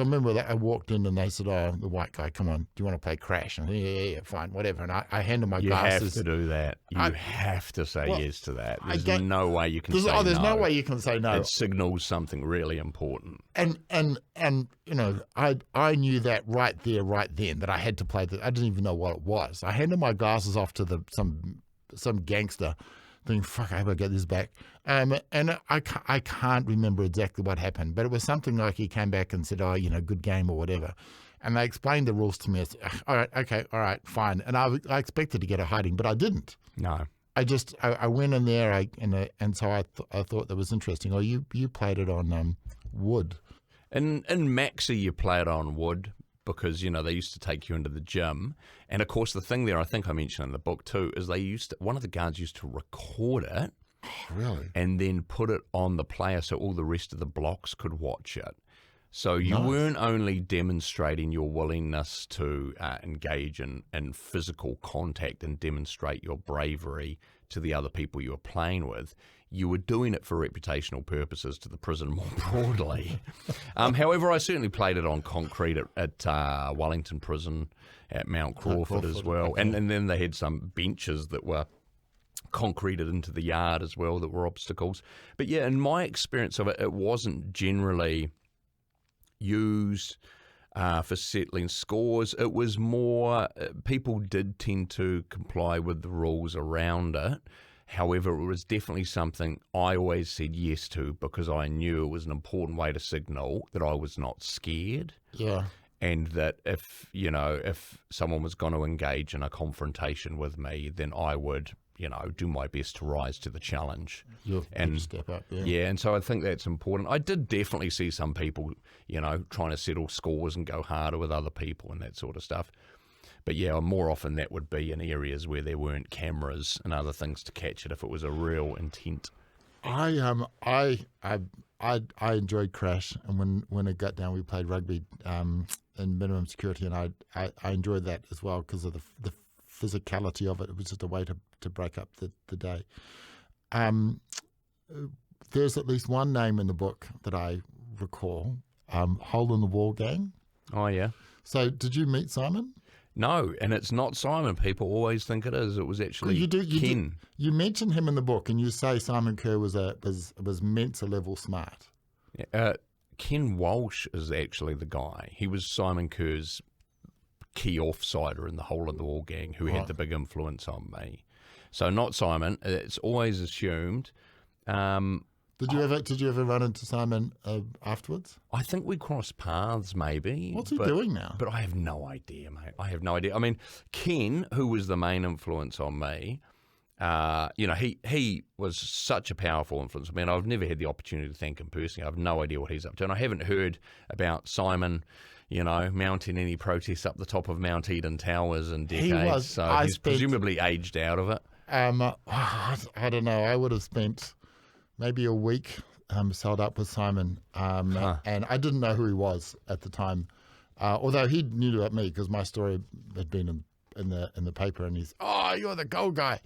[SPEAKER 1] remember that I walked in and they said, "Oh, the white guy, come on, do you want to play Crash?" And I said, yeah, fine, whatever. And I handed my glasses.
[SPEAKER 2] You have to do that. You have to say yes to that. There's no way you can say
[SPEAKER 1] no. There's
[SPEAKER 2] no
[SPEAKER 1] way you can say no.
[SPEAKER 2] It signals something really important.
[SPEAKER 1] And you know, I knew that right then that I had to play that. I didn't even know what it was. I handed my glasses off to some gangster, thinking, fuck, I hope I get this back. And I can't remember exactly what happened, but it was something like he came back and said, "Oh, you know, good game," or whatever. And they explained the rules to me. I said, all right, okay, all right, fine. And I expected to get a hiding, but I didn't.
[SPEAKER 2] No.
[SPEAKER 1] I went in there, and so I thought that was interesting. Oh, you played it on wood.
[SPEAKER 2] In Maxi, you play it on wood because, you know, they used to take you into the gym. And, of course, the thing there, I think I mentioned in the book too, is one of the guards used to record it.
[SPEAKER 1] Really?
[SPEAKER 2] And then put it on the player so all the rest of the blocks could watch it. So you weren't only demonstrating your willingness to engage in physical contact and demonstrate your bravery to the other people you were playing with, you were doing it for reputational purposes to the prison more broadly. However, I certainly played it on concrete at Wellington Prison, at Mount Crawford as well. Okay. And then they had some benches that were concreted into the yard as well that were obstacles. But yeah, in my experience of it, it wasn't generally used for settling scores. It was more, people did tend to comply with the rules around it. However, it was definitely something I always said yes to because I knew it was an important way to signal that I was not scared.
[SPEAKER 1] Yeah.
[SPEAKER 2] And that if someone was going to engage in a confrontation with me, then I would, do my best to rise to the challenge.
[SPEAKER 1] And step up, yeah.
[SPEAKER 2] Yeah, and so I think that's important. I did definitely see some people, trying to settle scores and go harder with other people and that sort of stuff. But yeah, more often that would be in areas where there weren't cameras and other things to catch it if it was a real intent.
[SPEAKER 1] I enjoyed Crash, and when it got down, we played rugby in minimum security, and I enjoyed that as well because of the physicality of it. It was just a way to break up the day. There's at least one name in the book that I recall, Hole in the Wall Gang.
[SPEAKER 2] Oh, yeah.
[SPEAKER 1] So did you meet Simon?
[SPEAKER 2] No, and it's not Simon. People always think it is. It was actually Ken.
[SPEAKER 1] You mention him in the book, and you say Simon Kerr was Mensa level smart.
[SPEAKER 2] Ken Walsh is actually the guy. He was Simon Kerr's key offsider in the Hole in the Wall Gang who had the big influence on me. So not Simon. It's always assumed.
[SPEAKER 1] Did you ever run into Simon afterwards?
[SPEAKER 2] I think we crossed paths, maybe.
[SPEAKER 1] What's he doing now?
[SPEAKER 2] But I have no idea, mate. I have no idea. I mean, Ken, who was the main influence on me, he was such a powerful influence. I mean, I've never had the opportunity to thank him personally. I have no idea what he's up to, and I haven't heard about Simon, mounting any protests up the top of Mount Eden Towers in decades. He's presumably aged out of it.
[SPEAKER 1] I don't know. I would have spent maybe a week sold up with Simon, and I didn't know who he was at the time, although he knew about me because my story had been in the paper, and he's, "Oh, you're the gold guy,"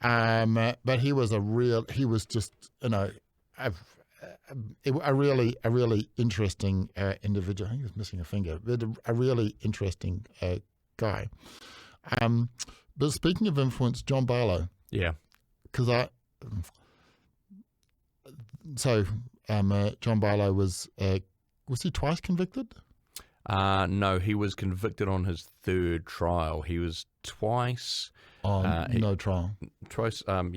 [SPEAKER 1] but he was just a really interesting individual. I think he was missing a finger, but a really interesting guy. But speaking of influence, John Barlow.
[SPEAKER 2] Yeah,
[SPEAKER 1] because John Barlow was he twice convicted?
[SPEAKER 2] No, he was convicted on his third trial. He was twice.
[SPEAKER 1] No trial.
[SPEAKER 2] Twice,
[SPEAKER 1] Hung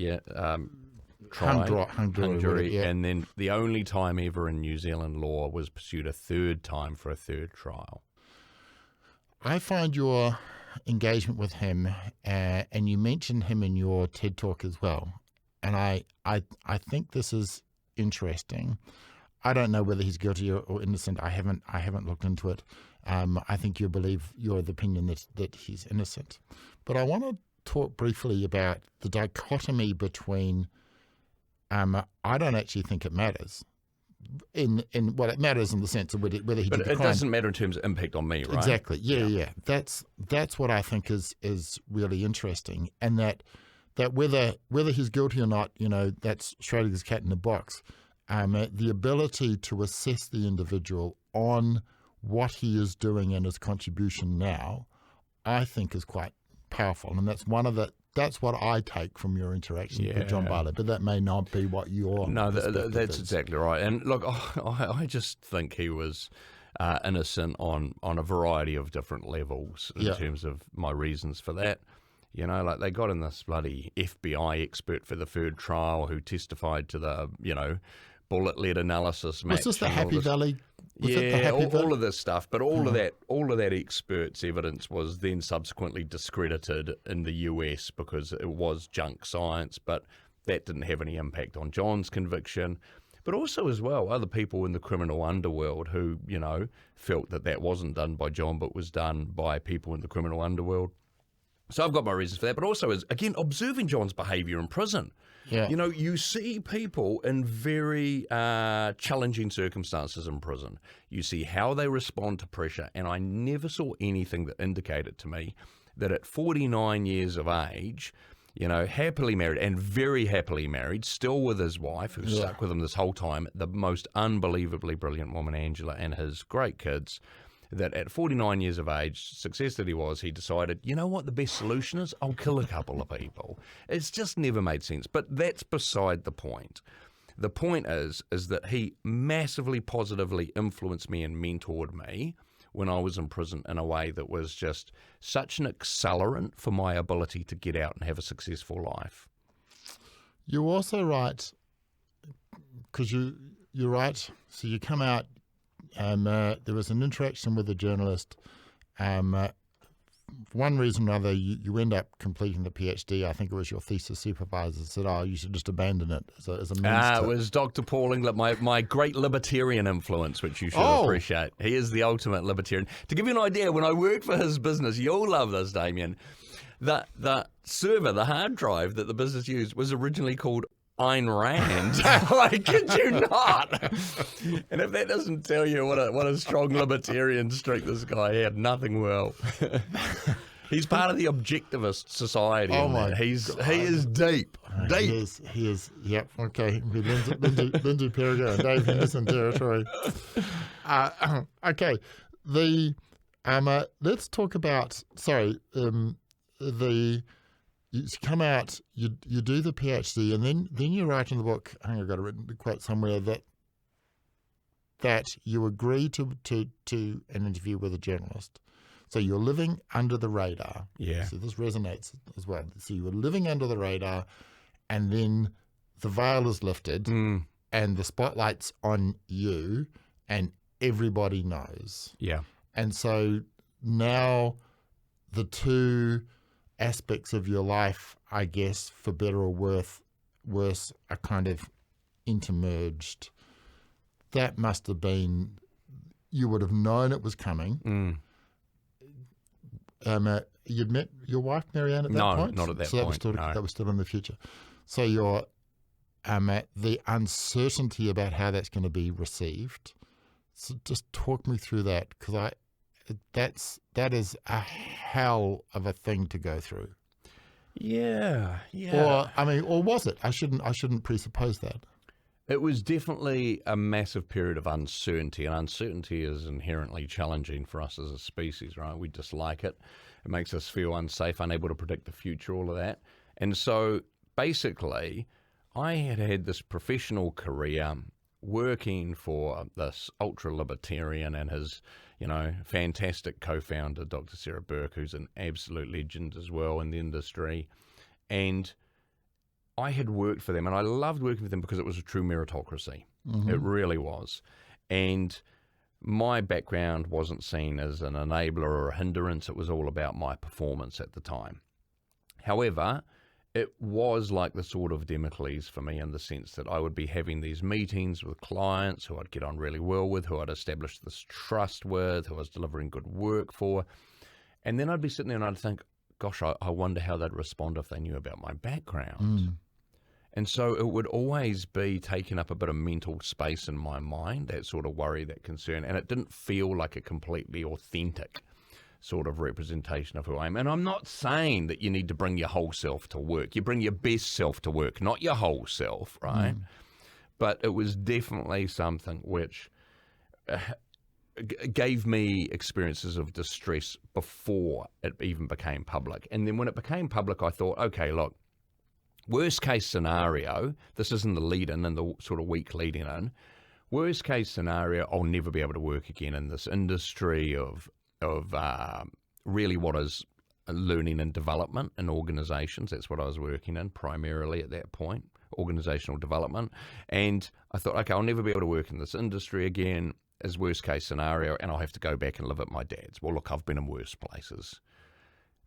[SPEAKER 2] jury,
[SPEAKER 1] yeah.
[SPEAKER 2] and then the only time ever in New Zealand law was pursued a third time for a third trial.
[SPEAKER 1] I find your engagement with him, and you mentioned him in your TED Talk as well, and I think this is interesting. I don't know whether he's guilty or innocent. I haven't looked into it. I think you're of the opinion that he's innocent. But I want to talk briefly about the dichotomy between I don't actually think it matters. It matters in the sense of whether he did the crime.
[SPEAKER 2] But it doesn't matter in terms of impact on me, right?
[SPEAKER 1] Exactly. Yeah. That's what I think is really interesting, and that whether he's guilty or not, that's Schrödinger's cat in the box. The ability to assess the individual on what he is doing and his contribution now, I think, is quite powerful, and that's what I take from your interaction with John Barlow, but that may not be what your
[SPEAKER 2] that's exactly right. And look, I just think he was innocent on a variety of different levels in terms of my reasons for that. Like they got in this bloody FBI expert for the third trial who testified to the, bullet lead analysis.
[SPEAKER 1] Was this the Happy Valley?
[SPEAKER 2] All of this stuff, but all of that expert's evidence was then subsequently discredited in the US because it was junk science, but that didn't have any impact on John's conviction. But also as well, other people in the criminal underworld who, felt that wasn't done by John, but was done by people in the criminal underworld. So I've got my reasons for that, but also is, again, observing John's behaviour in prison.
[SPEAKER 1] Yeah.
[SPEAKER 2] You see people in very challenging circumstances in prison. You see how they respond to pressure, and I never saw anything that indicated to me that at 49 years of age, happily married and very happily married, still with his wife, who stuck with him this whole time, the most unbelievably brilliant woman, Angela, and his great kids, that at 49 years of age, success that he was, he decided, you know what the best solution is? I'll kill a couple of people. It's just never made sense. But that's beside the point. The point is that he massively positively influenced me and mentored me when I was in prison in a way that was just such an accelerant for my ability to get out and have a successful life.
[SPEAKER 1] You're also right, because you're right. So you come out, there was an interaction with a journalist. For one reason or another, you end up completing the PhD. I think it was your thesis supervisor said, you should just abandon it as a means
[SPEAKER 2] It was Dr. Paul Inglet, my great libertarian influence, which you should appreciate. He is the ultimate libertarian. To give you an idea, when I worked for his business, you'll love this, Damien, the server, the hard drive that the business used was originally called Ayn Rand. I kid you not. And if that doesn't tell you what a strong libertarian streak this guy had, nothing will. He's part of the objectivist society.
[SPEAKER 1] Oh my
[SPEAKER 2] He is deep. Deep.
[SPEAKER 1] He is. Yep. Okay. Lindsay Perigo and Dave Henderson territory. Okay. Let's talk about. You come out, you do the PhD, and then you write in the book, I think I've got it written quote somewhere, that you agree to an interview with a journalist. So you're living under the radar.
[SPEAKER 2] Yeah.
[SPEAKER 1] So this resonates as well. So you were living under the radar, and then the veil is lifted, and the spotlight's on you, and everybody knows.
[SPEAKER 2] Yeah.
[SPEAKER 1] And so now the two aspects of your life, I guess, for better or worse, are kind of intermerged. That must have been, you would have known it was coming. You'd met your wife, Marianne, at that point?
[SPEAKER 2] No, not at that point.
[SPEAKER 1] That was still in the future. So you're the uncertainty about how that's going to be received. So just talk me through that, because that is a hell of a thing to go through.
[SPEAKER 2] Yeah.
[SPEAKER 1] Or was it? I shouldn't presuppose that.
[SPEAKER 2] It was definitely a massive period of uncertainty, and uncertainty is inherently challenging for us as a species, right? We dislike it. It makes us feel unsafe, unable to predict the future, all of that. And so basically, I had this professional career working for this ultra-libertarian and his, fantastic co-founder, Dr. Sarah Burke, who's an absolute legend as well in the industry. And I had worked for them, and I loved working for them because it was a true meritocracy. It really was. And my background wasn't seen as an enabler or a hindrance. It was all about my performance at the time. However, it was like the sword of Damocles for me in the sense that I would be having these meetings with clients who I'd get on really well with, who I'd established this trust with, who I was delivering good work for. And then I'd be sitting there and I'd think, gosh, I wonder how they'd respond if they knew about my background. And so it would always be taking up a bit of mental space in my mind, that sort of worry, that concern. And it didn't feel like a completely authentic sort of representation of who I am. And I'm not saying that you need to bring your whole self to work. You bring your best self to work, not your whole self, right? But it was definitely something which gave me experiences of distress before it even became public. And then when it became public, I thought, okay, look, worst case scenario, this isn't the lead-in and the sort of week leading in, worst case scenario, I'll never be able to work again in this industry of really what is learning and development in organizations. That's what I was working in primarily at that point, organizational development. And I thought, okay, I'll never be able to work in this industry again as worst case scenario, and I'll have to go back and live at my dad's. Well, look, I've been in worse places.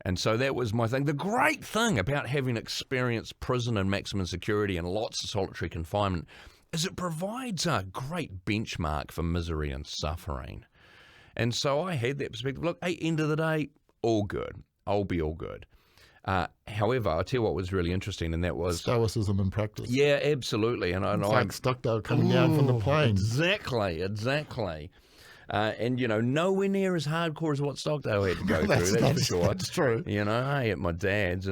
[SPEAKER 2] And so that was my thing. The great thing about having experienced prison and maximum security and lots of solitary confinement is it provides a great benchmark for misery and suffering. And so I had that perspective. Look, hey, end of the day, all good. I'll be all good. However, I'll tell you what was really interesting, and that was
[SPEAKER 1] stoicism in practice.
[SPEAKER 2] Yeah, absolutely. And
[SPEAKER 1] it's like Stockdale coming down from the plane.
[SPEAKER 2] Exactly. And, nowhere near as hardcore as what Stockdale had to go through, that's for sure.
[SPEAKER 1] That's true.
[SPEAKER 2] Hey, at my dad's,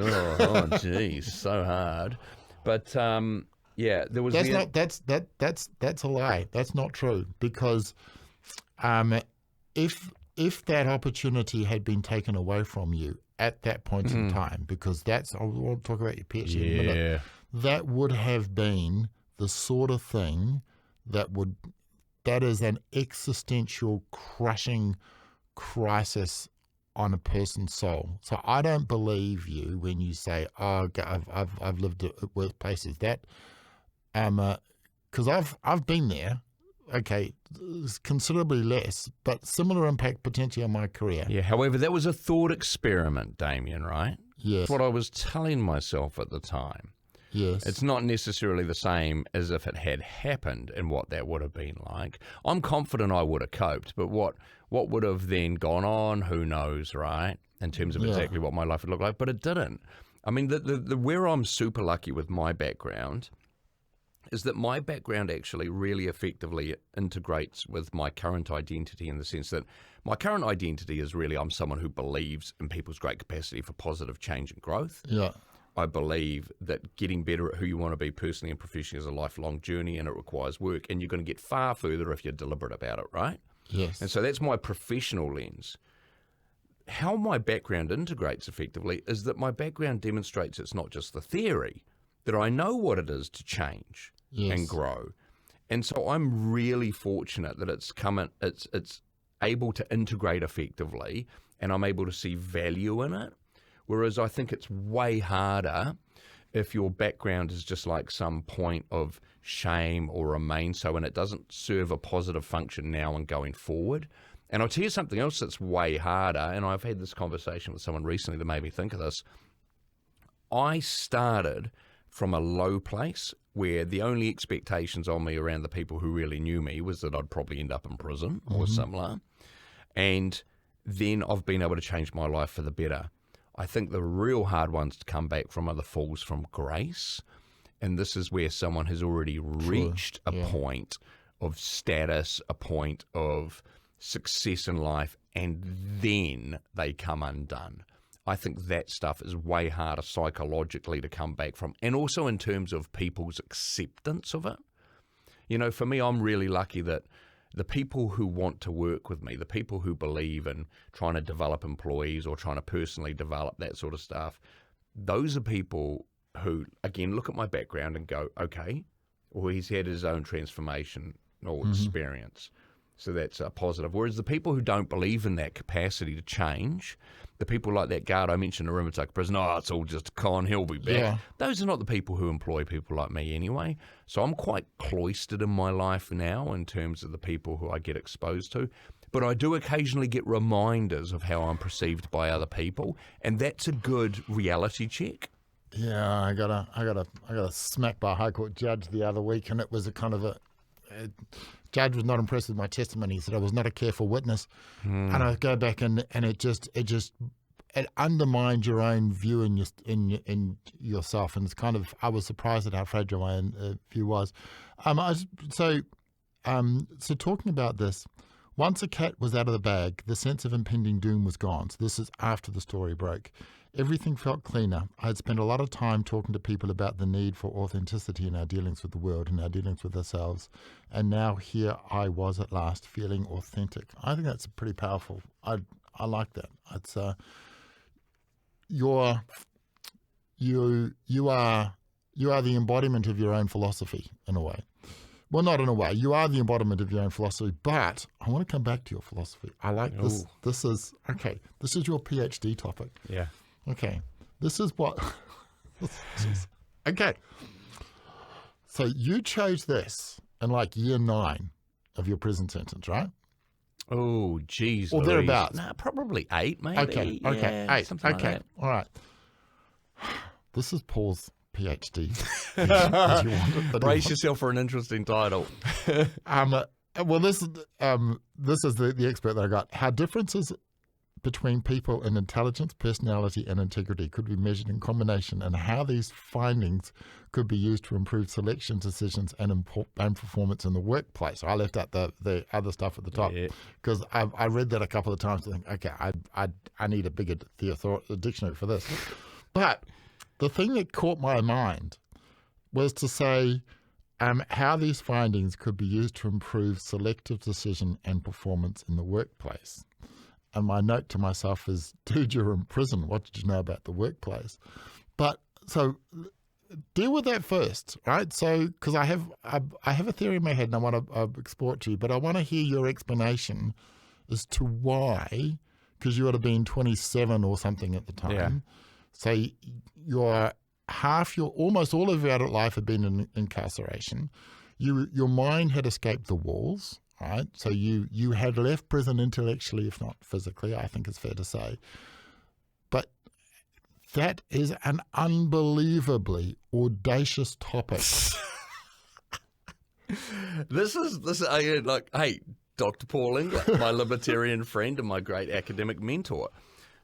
[SPEAKER 2] geez, so hard. But, there was...
[SPEAKER 1] That's a lie. That's not true, because if that opportunity had been taken away from you at that point in time, because I want to talk about your pet in a minute, that would have been the sort of thing that is an existential crushing crisis on a person's soul. So I don't believe you when you say, "Oh, I've lived at worse places." That, because I've been there. Okay, considerably less, but similar impact potentially on my career.
[SPEAKER 2] Yeah. However, that was a thought experiment, Damien. Right?
[SPEAKER 1] Yes.
[SPEAKER 2] That's what I was telling myself at the time.
[SPEAKER 1] Yes.
[SPEAKER 2] It's not necessarily the same as if it had happened and what that would have been like. I'm confident I would have coped, but what would have then gone on, who knows, right? In terms of exactly what my life would look like, but it didn't. I mean, the where I'm super lucky with my background is that my background actually really effectively integrates with my current identity, in the sense that my current identity is really I'm someone who believes in people's great capacity for positive change and growth.
[SPEAKER 1] Yeah.
[SPEAKER 2] I believe that getting better at who you want to be personally and professionally is a lifelong journey, and it requires work, and you're going to get far further if you're deliberate about it, right?
[SPEAKER 1] Yes.
[SPEAKER 2] And so that's my professional lens. How my background integrates effectively is that my background demonstrates it's not just the theory, that I know what it is to change and grow. And so I'm really fortunate that it's able to integrate effectively, and I'm able to see value in it. Whereas I think it's way harder if your background is just like some point of shame or remain so, and it doesn't serve a positive function now and going forward. And I'll tell you something else that's way harder, and I've had this conversation with someone recently that made me think of this. I started from a low place where the only expectations on me around the people who really knew me was that I'd probably end up in prison or similar. And then I've been able to change my life for the better. I think the real hard ones to come back from are the falls from grace. And this is where someone has already reached a point of status, a point of success in life, and then they come undone. I think that stuff is way harder psychologically to come back from, and also in terms of people's acceptance of it. For me, I'm really lucky that the people who want to work with me, the people who believe in trying to develop employees or trying to personally develop that sort of stuff, those are people who, again, look at my background and go, okay, or he's had his own transformation or experience. So that's a positive. Whereas the people who don't believe in that capacity to change, the people like that guard I mentioned in Paremoremo Prison, it's all just a con, he'll be back.
[SPEAKER 1] Yeah.
[SPEAKER 2] Those are not the people who employ people like me anyway. So I'm quite cloistered in my life now in terms of the people who I get exposed to. But I do occasionally get reminders of how I'm perceived by other people, and that's a good reality check.
[SPEAKER 1] Yeah, I got a smack by a High Court judge the other week, and it was a kind of a judge was not impressed with my testimony. He said I was not a careful witness, and I go back and it undermined your own view in yourself, and it's kind of, I was surprised at how fragile my own view was. So talking about this, once a cat was out of the bag, the sense of impending doom was gone. So this is after the story broke. Everything felt cleaner. I had spent a lot of time talking to people about the need for authenticity in our dealings with the world and our dealings with ourselves. And now here I was at last feeling authentic. I think that's pretty powerful. I like that. It's you are the embodiment of your own philosophy in a way. Well, not in a way. You are the embodiment of your own philosophy, but I want to come back to your philosophy. I like this. This is your PhD topic.
[SPEAKER 2] Yeah.
[SPEAKER 1] Okay. This is what... Okay. So you chose this in like year 9 of your prison sentence, right?
[SPEAKER 2] Oh, geez.
[SPEAKER 1] Or thereabouts.
[SPEAKER 2] Nah, probably 8, maybe.
[SPEAKER 1] Okay.
[SPEAKER 2] Yeah,
[SPEAKER 1] 8.
[SPEAKER 2] Something like that.
[SPEAKER 1] All right. This is Paul's PhD. as you want it,
[SPEAKER 2] Brace yourself for an interesting title.
[SPEAKER 1] Well, this is the expert that I got. How differences between people in intelligence, personality, and integrity could be measured in combination, and how these findings could be used to improve selection decisions and performance in the workplace. I left out the other stuff at the top because I read that a couple of times to think, okay, I need a bigger dictionary for this. But the thing that caught my mind was to say how these findings could be used to improve selective decision and performance in the workplace. And my note to myself is, dude, you're in prison. What did you know about the workplace? But so deal with that first, right? So because I have a theory in my head and I want to explore it to you, but I want to hear your explanation as to why, because you would have been 27 or something at the time.
[SPEAKER 2] Yeah.
[SPEAKER 1] So almost all of your adult life had been in incarceration. Your mind had escaped the walls, right? So you had left prison intellectually, if not physically, I think it's fair to say. But that is an unbelievably audacious topic.
[SPEAKER 2] This is like, hey, Dr. Paul Engler, my libertarian friend and my great academic mentor.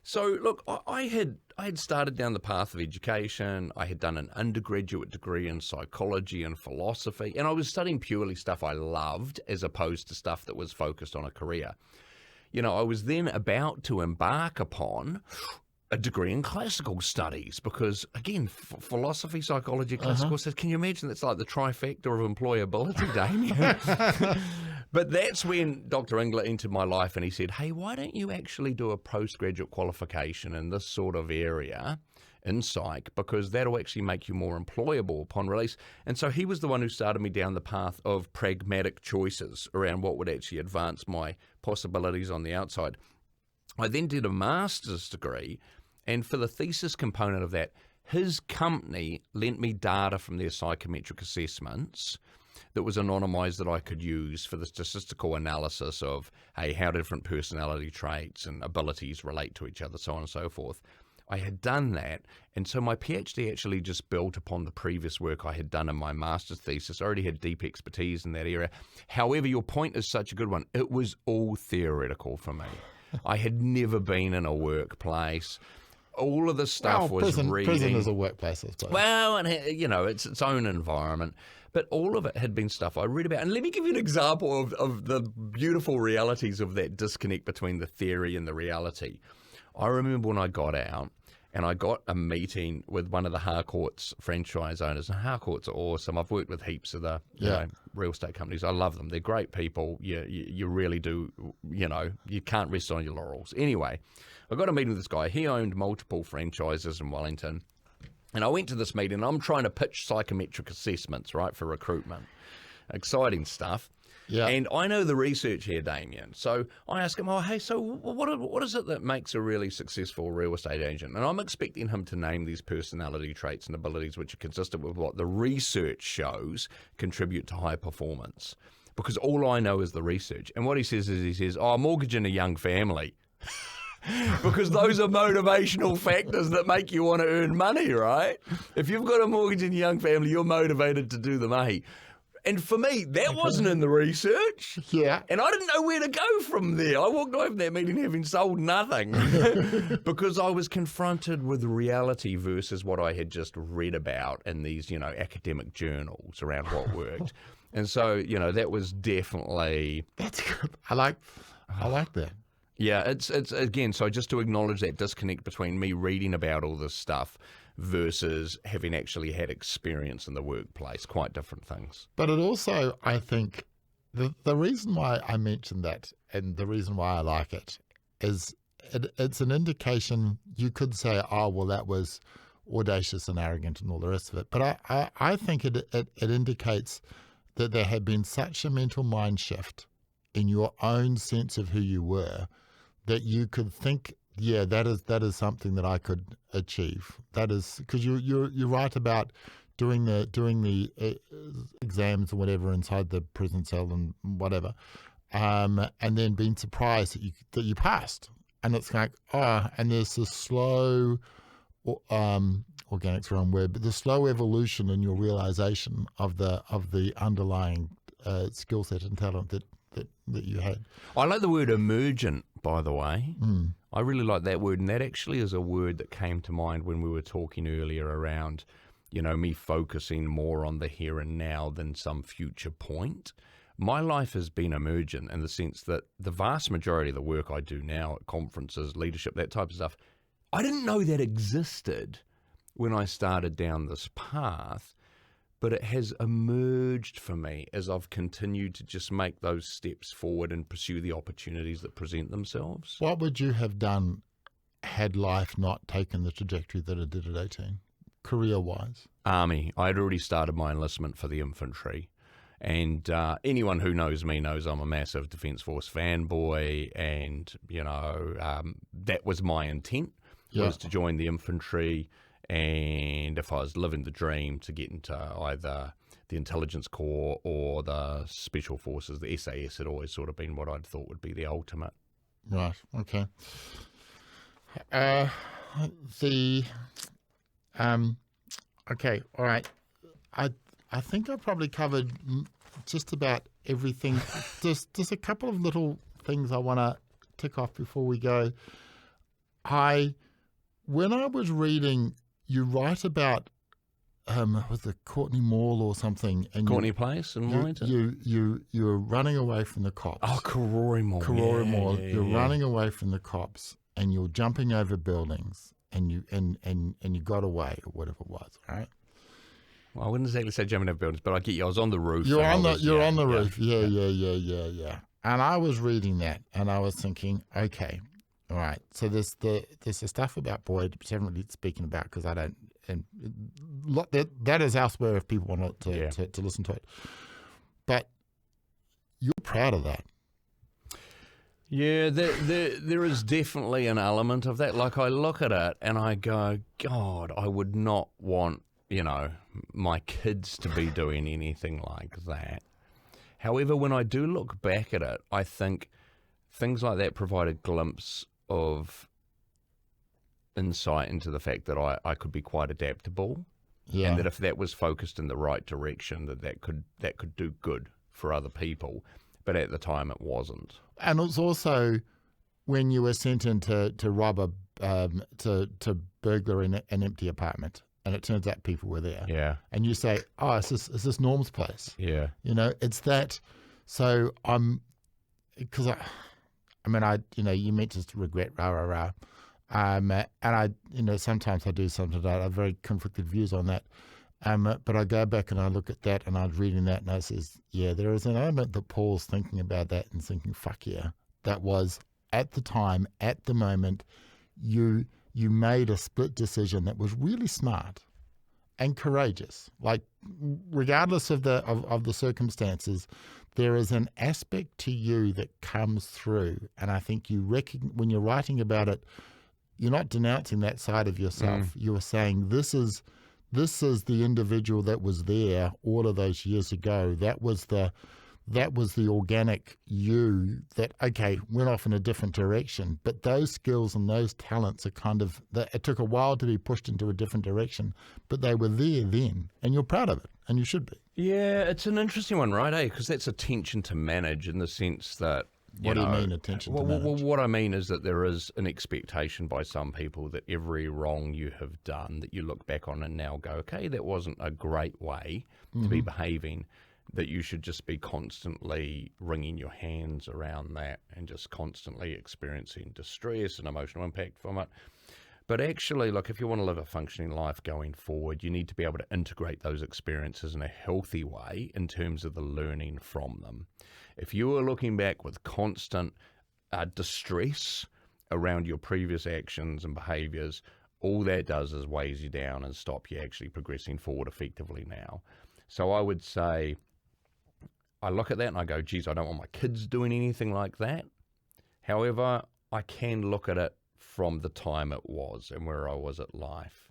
[SPEAKER 2] So, look, I had started down the path of education. I had done an undergraduate degree in psychology and philosophy, and I was studying purely stuff I loved as opposed to stuff that was focused on a career. You know, I was then about to embark upon a degree in classical studies because, again, philosophy, psychology, classical studies, can you imagine that's like the trifecta of employability, Damien? But that's when Dr. Engler entered my life and he said, hey, why don't you actually do a postgraduate qualification in this sort of area in psych, because that'll actually make you more employable upon release. And so he was the one who started me down the path of pragmatic choices around what would actually advance my possibilities on the outside. I then did a master's degree, and for the thesis component of that, his company lent me data from their psychometric assessments that was anonymized that I could use for the statistical analysis of, hey, how different personality traits and abilities relate to each other, so on and so forth. I had done that, and so my PhD actually just built upon the previous work I had done in my master's thesis. I already had deep expertise in that area. However, your point is such a good one. It was all theoretical for me. I had never been in a workplace. All of this stuff was reading.
[SPEAKER 1] Prison is a workplace, I suppose.
[SPEAKER 2] Well, and you know, it's its own environment. But all of it had been stuff I read about. And let me give you an example of the beautiful realities of that disconnect between the theory and the reality. I remember when I got out and I got a meeting with one of the Harcourt's franchise owners. And Harcourt's are awesome. I've worked with heaps of the real estate companies. I love them. They're great people. You really do, you can't rest on your laurels. Anyway, I got a meeting with this guy. He owned multiple franchises in Wellington. And I went to this meeting, and I'm trying to pitch psychometric assessments, right, for recruitment. Exciting stuff.
[SPEAKER 1] Yeah.
[SPEAKER 2] And I know the research here, Damien. So I ask him, hey, so what is it that makes a really successful real estate agent? And I'm expecting him to name these personality traits and abilities which are consistent with what the research shows contribute to high performance. Because all I know is the research. And what he says is, mortgaging a young family. Because those are motivational factors that make you want to earn money, right? If you've got a mortgage in a young family, you're motivated to do the money. And for me, that wasn't in the research.
[SPEAKER 1] Yeah.
[SPEAKER 2] And I didn't know where to go from there. I walked away from that meeting having sold nothing because I was confronted with reality versus what I had just read about in these, academic journals around what worked. And so, that was definitely...
[SPEAKER 1] That's good. I like that.
[SPEAKER 2] Yeah, it's again, so just to acknowledge that disconnect between me reading about all this stuff versus having actually had experience in the workplace, quite different things.
[SPEAKER 1] But it also, I think, the reason why I mentioned that and the reason why I like it is it's an indication. You could say, that was audacious and arrogant and all the rest of it. But I think it indicates that there had been such a mental mind shift in your own sense of who you were that you could think, that is something that I could achieve. That is because you're right about doing the exams or whatever inside the prison cell and whatever, and then being surprised that you passed. And it's like and there's this slow, organic's the wrong word, but the slow evolution in your realization of the underlying skill set and talent that you had.
[SPEAKER 2] I like the word emergent, by the way. I really like that word, and that actually is a word that came to mind when we were talking earlier around, me focusing more on the here and now than some future point. My life has been emergent in the sense that the vast majority of the work I do now at conferences, leadership, that type of stuff, I didn't know that existed when I started down this path. But it has emerged for me as I've continued to just make those steps forward and pursue the opportunities that present themselves.
[SPEAKER 1] What would you have done had life not taken the trajectory that it did at 18, career-wise?
[SPEAKER 2] Army. I had already started my enlistment for the infantry. And anyone who knows me knows I'm a massive Defence Force fanboy. And, that was my intent, was to join the infantry. And if I was living the dream, to get into either the Intelligence Corps or the Special Forces, the SAS had always sort of been what I'd thought would be the ultimate.
[SPEAKER 1] Right, okay. Okay, all right. I think I probably covered just about everything. Just a couple of little things I want to tick off before we go. When I was reading... You write about was it Courtney Mall or something? And
[SPEAKER 2] Courtney Place in Wellington?
[SPEAKER 1] You're running away from the cops.
[SPEAKER 2] Oh, Karori Mall.
[SPEAKER 1] Karori Mall. You're running away from the cops and you're jumping over buildings and you got away or whatever it was, all right?
[SPEAKER 2] Well, I wouldn't exactly say jumping over buildings, but I get you. I was on the roof.
[SPEAKER 1] You're on the roof. Yeah. And I was reading that and I was thinking, okay, all right, so there's the stuff about Boyd, which I haven't really speaking about because I don't, and that is elsewhere if people want to listen to it. But you're proud of that.
[SPEAKER 2] Yeah, there is definitely an element of that. Like I look at it and I go, God, I would not want, my kids to be doing anything like that. However, when I do look back at it, I think things like that provide a glimpse of insight into the fact that I could be quite adaptable, and that if that was focused in the right direction, that could do good for other people. But at the time, it wasn't.
[SPEAKER 1] And it's also when you were sent in to rob to burglar in an empty apartment, and it turns out people were there.
[SPEAKER 2] Yeah.
[SPEAKER 1] And you say, "Oh, is this Norm's place?"
[SPEAKER 2] Yeah.
[SPEAKER 1] It's that. So because you meant to regret, and I, sometimes I do something that I have very conflicted views on that. But I go back and I look at that and I was reading that and I says, there is an element that Paul's thinking about that and thinking, fuck yeah, that was at the time, at the moment, you made a split decision that was really smart. and courageous. Like, regardless of the circumstances, there is an aspect to you that comes through, and I think when you're writing about it, you're not denouncing that side of yourself. You are saying this is the individual that was there all of those years ago. That was the organic you that, okay, went off in a different direction. But those skills and those talents are it took a while to be pushed into a different direction, but they were there then, and you're proud of it, and you should be.
[SPEAKER 2] Yeah, it's an interesting one, right? Because that's a tension to manage in the sense that,
[SPEAKER 1] what do you mean, attention to manage?
[SPEAKER 2] Well, what I mean is that there is an expectation by some people that every wrong you have done, that you look back on and now go, okay, that wasn't a great way to be behaving, that you should just be constantly wringing your hands around that and just constantly experiencing distress and emotional impact from it. But actually, look, if you want to live a functioning life going forward, you need to be able to integrate those experiences in a healthy way in terms of the learning from them. If you are looking back with constant distress around your previous actions and behaviours, all that does is weighs you down and stop you actually progressing forward effectively now. So I would say, I look at that and I go, geez, I don't want my kids doing anything like that. However, I can look at it from the time it was and where I was at life.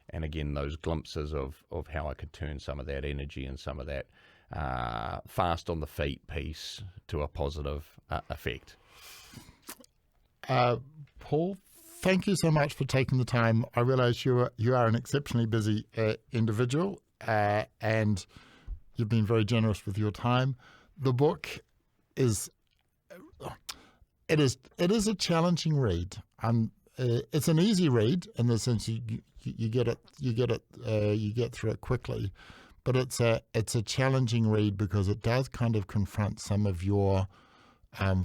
[SPEAKER 2] And again, those glimpses of how I could turn some of that energy and some of that fast on the feet piece to a positive effect.
[SPEAKER 1] Paul, thank you so much for taking the time. I realise you are an exceptionally busy individual, and you've been very generous with your time. The book is a challenging read. It's an easy read in the sense you get through it quickly, but it's a challenging read because it does kind of confront some of your,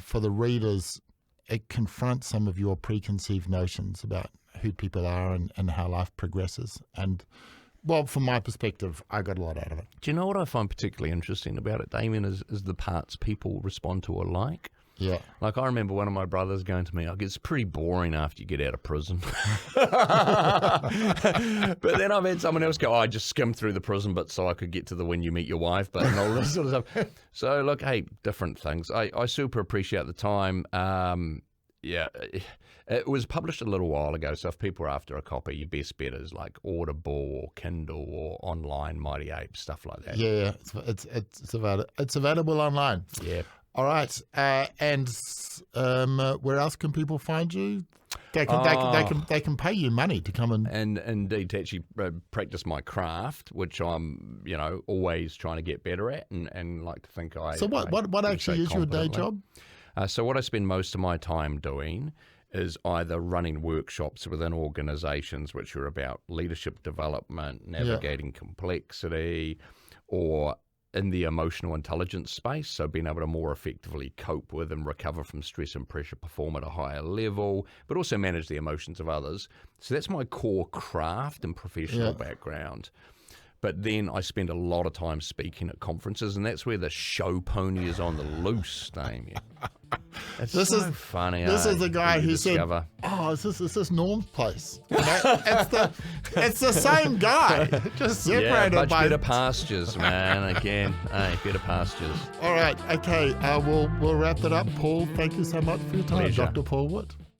[SPEAKER 1] for the readers, it confronts some of your preconceived notions about who people are and how life progresses. And, well, from my perspective, I got a lot out of it.
[SPEAKER 2] Do you know what I find particularly interesting about it, Damien, is the parts people respond to alike?
[SPEAKER 1] Yeah.
[SPEAKER 2] Like, I remember one of my brothers going to me, like, it's pretty boring after you get out of prison. But then I've had someone else go, I just skimmed through the prison bit so I could get to the when you meet your wife, but and all this sort of stuff. So, look, hey, different things. I super appreciate the time. Yeah, it was published a little while ago, so if people are after a copy, your best bet is like Audible or Kindle or online, Mighty Ape, stuff like that.
[SPEAKER 1] Yeah, it's available online.
[SPEAKER 2] Yeah.
[SPEAKER 1] All right, and where else can people find you? They can pay you money to come
[SPEAKER 2] and indeed to actually practice my craft, which I'm always trying to get better at, and like to think I.
[SPEAKER 1] So what actually is your day job?
[SPEAKER 2] So what I spend most of my time doing is either running workshops within organisations which are about leadership development, navigating complexity, or in the emotional intelligence space, so being able to more effectively cope with and recover from stress and pressure, perform at a higher level, but also manage the emotions of others. So that's my core craft and professional background. But then I spend a lot of time speaking at conferences, and that's where the show pony is on the loose, Damien. This is funny.
[SPEAKER 1] This is the guy who said, "Oh, is this Norm's place?" It's the same guy, just separated
[SPEAKER 2] much
[SPEAKER 1] by
[SPEAKER 2] better pastures, man. Again, better pastures.
[SPEAKER 1] All right, okay. We'll wrap that up. Paul, thank you so much for your time,
[SPEAKER 2] Pleasure.
[SPEAKER 1] Dr. Paul Wood.